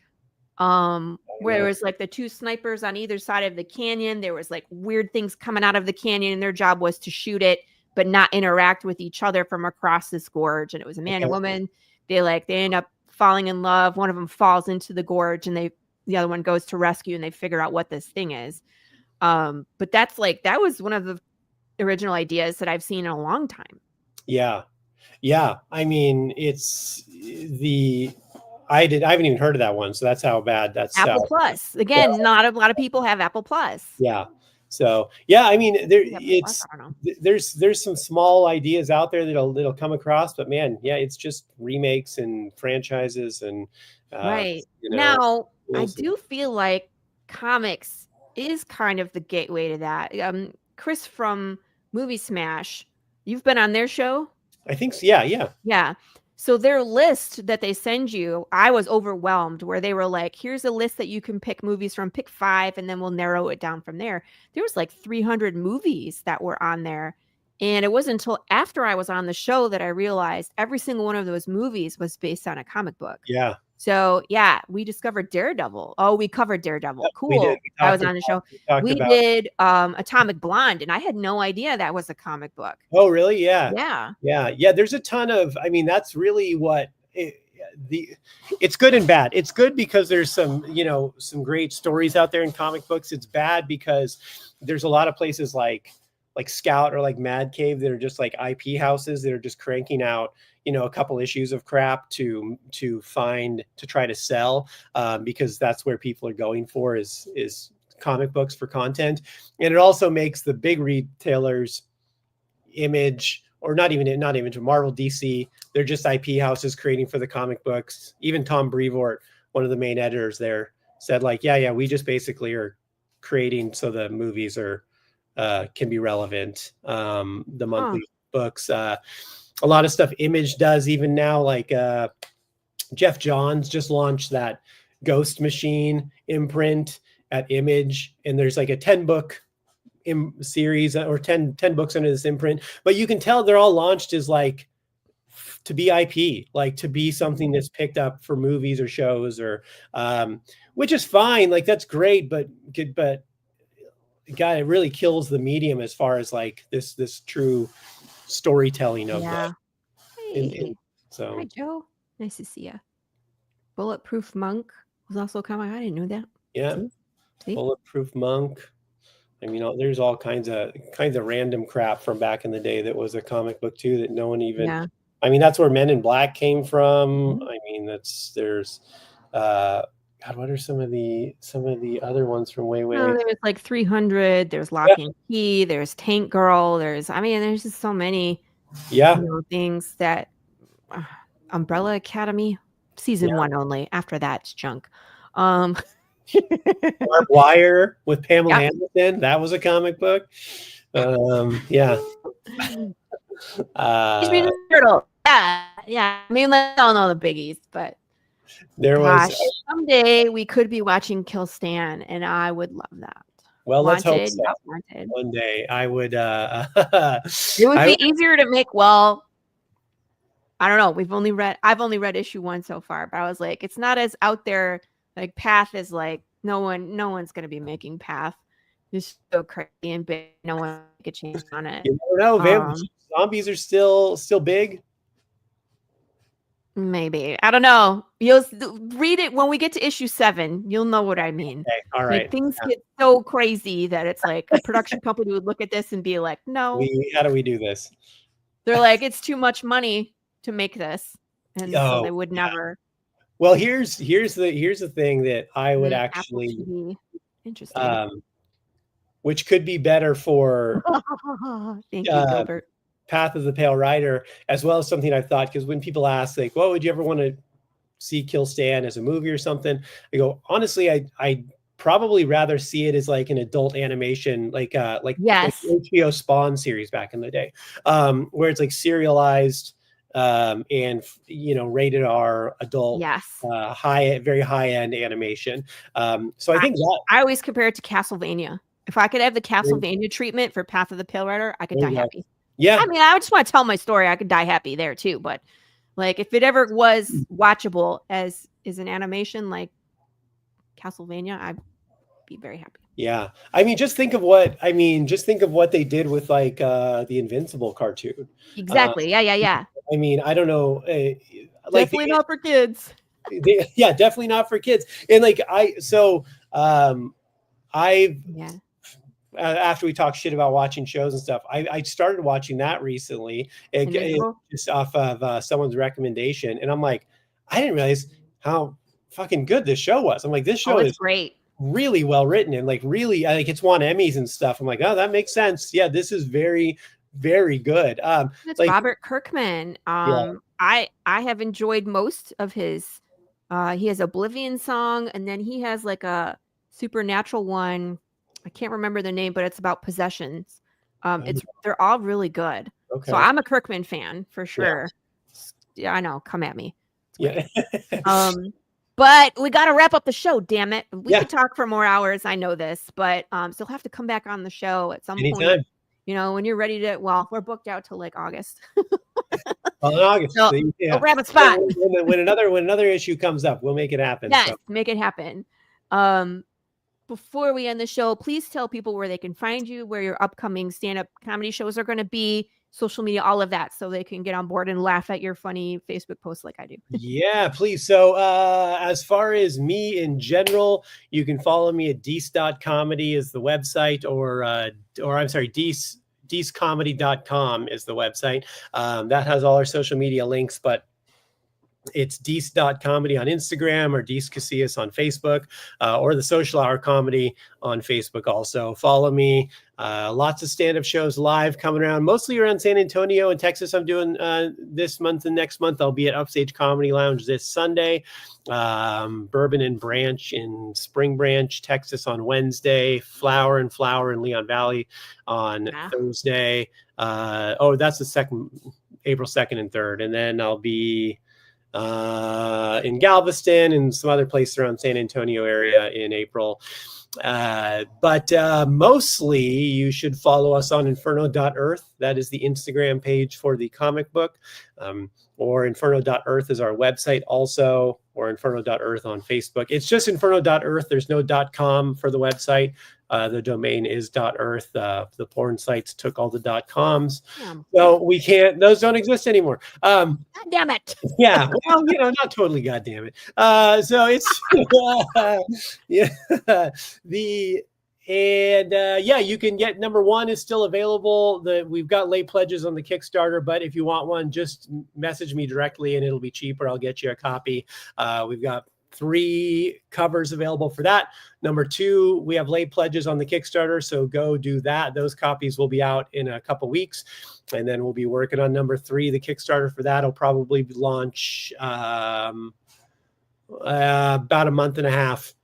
where there yeah, was, like, the 2 snipers on either side of the canyon, there was, like, weird things coming out of the canyon, and their job was to shoot it, but not interact with each other from across this gorge, and it was a man and okay, woman. They end up falling in love, one of them falls into the gorge, and the other one goes to rescue, and they figure out what this thing is. But that's, like that was one of the original ideas that I've seen in a long time. yeah, yeah. I mean, I haven't even heard of that one, so that's how bad that's Apple Plus. yeah, Again, not a lot of people have Apple Plus. yeah. So yeah, I mean, You have Apple Plus? I don't know. there's some small ideas out there that'll come across, but man, yeah, it's just remakes and franchises and uh, Right. you know, Now, I we'll see. do feel like comics is kind of the gateway to that. Chris from Movie Smash, you've been on their show? I think so. Yeah, yeah, Yeah. So their list that they send you, I was overwhelmed where they were like, here's a list that you can pick movies from, pick 5, and then we'll narrow it down from there. There was like 300 movies that were on there. And it wasn't until after I was on the show that I realized every single one of those movies was based on a comic book. yeah. So yeah, we discovered Daredevil. Oh, we covered Daredevil. Yep, we did. Cool. I was on the show. We talked We about. did Atomic Blonde, and I had no idea that was a comic book. Oh, really? Yeah. Yeah. Yeah. There's a ton of. I mean, that's really what it's good and bad. It's good because there's some, some great stories out there in comic books. It's bad because there's a lot of places like Scout or like Mad Cave that are just like IP houses that are just cranking out, a couple issues of crap to try to sell, because that's where people are going for is comic books for content. And it also makes the big retailers, Image, or not Image, Marvel, DC, they're just IP houses creating for the comic books. Even Tom Brevoort, one of the main editors there, said like, yeah, we just basically are creating so the movies are can be relevant. The monthly books, a lot of stuff Image does even now, like Jeff Johns just launched that Ghost Machine imprint at Image, and there's like a 10-book series or 10 books under this imprint, but you can tell they're all launched as like to be IP, like to be something that's picked up for movies or shows, or which is fine, like that's great, but God, it really kills the medium as far as like this true storytelling of Yeah. Hey. So Hi, Joe. Nice to see you. Bulletproof Monk was also coming. I didn't know that. Yeah. See? Bulletproof Monk. I mean, there's all kinds of random crap from back in the day that was a comic book too that no one even. Yeah. I mean, that's where Men in Black came from. I mean, there's God, what are some of the other ones from way? There's like 300. There's Lock and Key. There's Tank Girl. There's just so many. Things that Umbrella Academy season 1 only. After that, it's junk. Barbed Wire with Pamela Anderson. That was a comic book. Yeah. Turtle. Yeah. I mean, I don't know the biggies, but there was someday we could be watching Kill Stan, and I would love that. Well, let's hope so. One day I would. It would be easier to make. Well, I don't know. I've only read issue 1 so far, but I was like, it's not as out there. Like Path is like no one's gonna be making Path. It's so crazy and big. No one can change on it. You never know. Zombies are still big. Maybe. I don't know. You'll read it when we get to issue 7. You'll know what I mean. Okay. All right. Like, things get so crazy that it's like a production company would look at this and be like, no. How do we do this? They're like, it's too much money to make this. And so they would never. Well, here's the thing that I would actually interesting. Which could be better for Thank you, Gilbert. Path of the Pale Rider, as well as something I thought, because when people ask like, what would you ever want to see Kill Stan as a movie or something, I go, honestly, I probably rather see it as like an adult animation, like HBO Spawn series back in the day, where it's like serialized and rated R adult, very high end animation. So I think I always compare it to Castlevania. If I could have the Castlevania treatment for Path of the Pale Rider, I could die happy. Yeah. I mean, I just want to tell my story. I could die happy there too. But like, if it ever was watchable as an animation like Castlevania, I'd be very happy. Yeah. I mean, just think of what they did with like the Invincible cartoon. Exactly. Yeah. I mean, I don't know. Definitely not for kids. Definitely not for kids. And like, after we talk shit about watching shows and stuff, I started watching that recently, just off of someone's recommendation, and I'm like, I didn't realize how fucking good this show was. I'm like, this show is great, really well written, and like really, I think it's won Emmys and stuff. I'm like, oh, that makes sense. Yeah, this is very, very good. It's like Robert Kirkman. I have enjoyed most of his. He has Oblivion Song, and then he has like a supernatural one. I can't remember the name, but it's about possessions. They're all really good. Okay. So I'm a Kirkman fan for sure. Yeah, I know. Come at me. Yeah. But we got to wrap up the show. Damn it. We could talk for more hours. I know this, but so you'll have to come back on the show at some point. When you're ready to. Well, we're booked out till like August. Well, in August, So yeah. go grab a spot. When another issue comes up, we'll make it happen. Yes, So. make it happen. Before we end the show, please tell people where they can find you, where your upcoming stand-up comedy shows are going to be, social media, all of that, so they can get on board and laugh at your funny Facebook posts like I do. Yeah, please. So as far as me in general, you can follow me at deece.comedy is the website, or I'm sorry, deececomedy.com is the website. That has all our social media links, but it's Deece.comedy on Instagram, or Deece Casillas on Facebook, or the Social Hour Comedy on Facebook. Also follow me. Lots of stand-up shows live coming around, mostly around San Antonio and Texas. I'm doing this month and next month. I'll be at Upstage Comedy Lounge this Sunday, Bourbon and Branch in Spring Branch, Texas on Wednesday, Flower and Flower in Leon Valley on Thursday. That's the second, April 2nd and 3rd. And then I'll be in Galveston and some other places around San Antonio area in April. But mostly you should follow us on inferno.earth. That is the Instagram page for the comic book, or inferno.earth is our website also, or inferno.earth on Facebook. It's just inferno.earth. There's no .com for the website. The domain is .earth. The porn sites took all the .coms. So we can't, those don't exist anymore. God damn it. Yeah. Well, not totally goddamn it. So it's, yeah, you can get number one is still available. We've got late pledges on the Kickstarter, but if you want one, just message me directly and it'll be cheaper. I'll get you a copy. We've got 3 covers available for that. Number 2, we have late pledges on the Kickstarter, so go do that. Those copies will be out in a couple weeks, and then we'll be working on number 3. The Kickstarter for that will probably launch about a month and a half.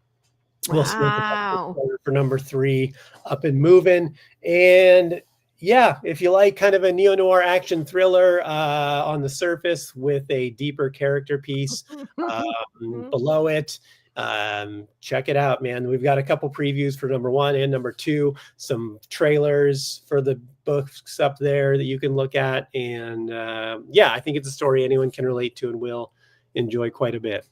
We'll Wow. For number 3 up and moving. And yeah, if you like kind of a neo-noir action thriller on the surface with a deeper character piece below it, check it out, man. We've got a couple previews for number 1 and number 2, some trailers for the books up there that you can look at. And I think it's a story anyone can relate to and will enjoy quite a bit.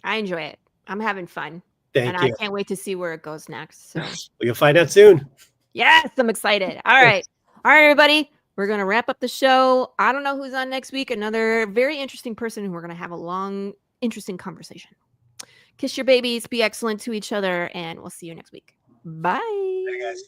I enjoy it. I'm having fun. Thank you. I can't wait to see where it goes next. So you'll find out soon. Yes, I'm excited. All right, everybody. We're going to wrap up the show. I don't know who's on next week. Another very interesting person who we're going to have a long, interesting conversation. Kiss your babies. Be excellent to each other. And we'll see you next week. Bye. Bye, guys.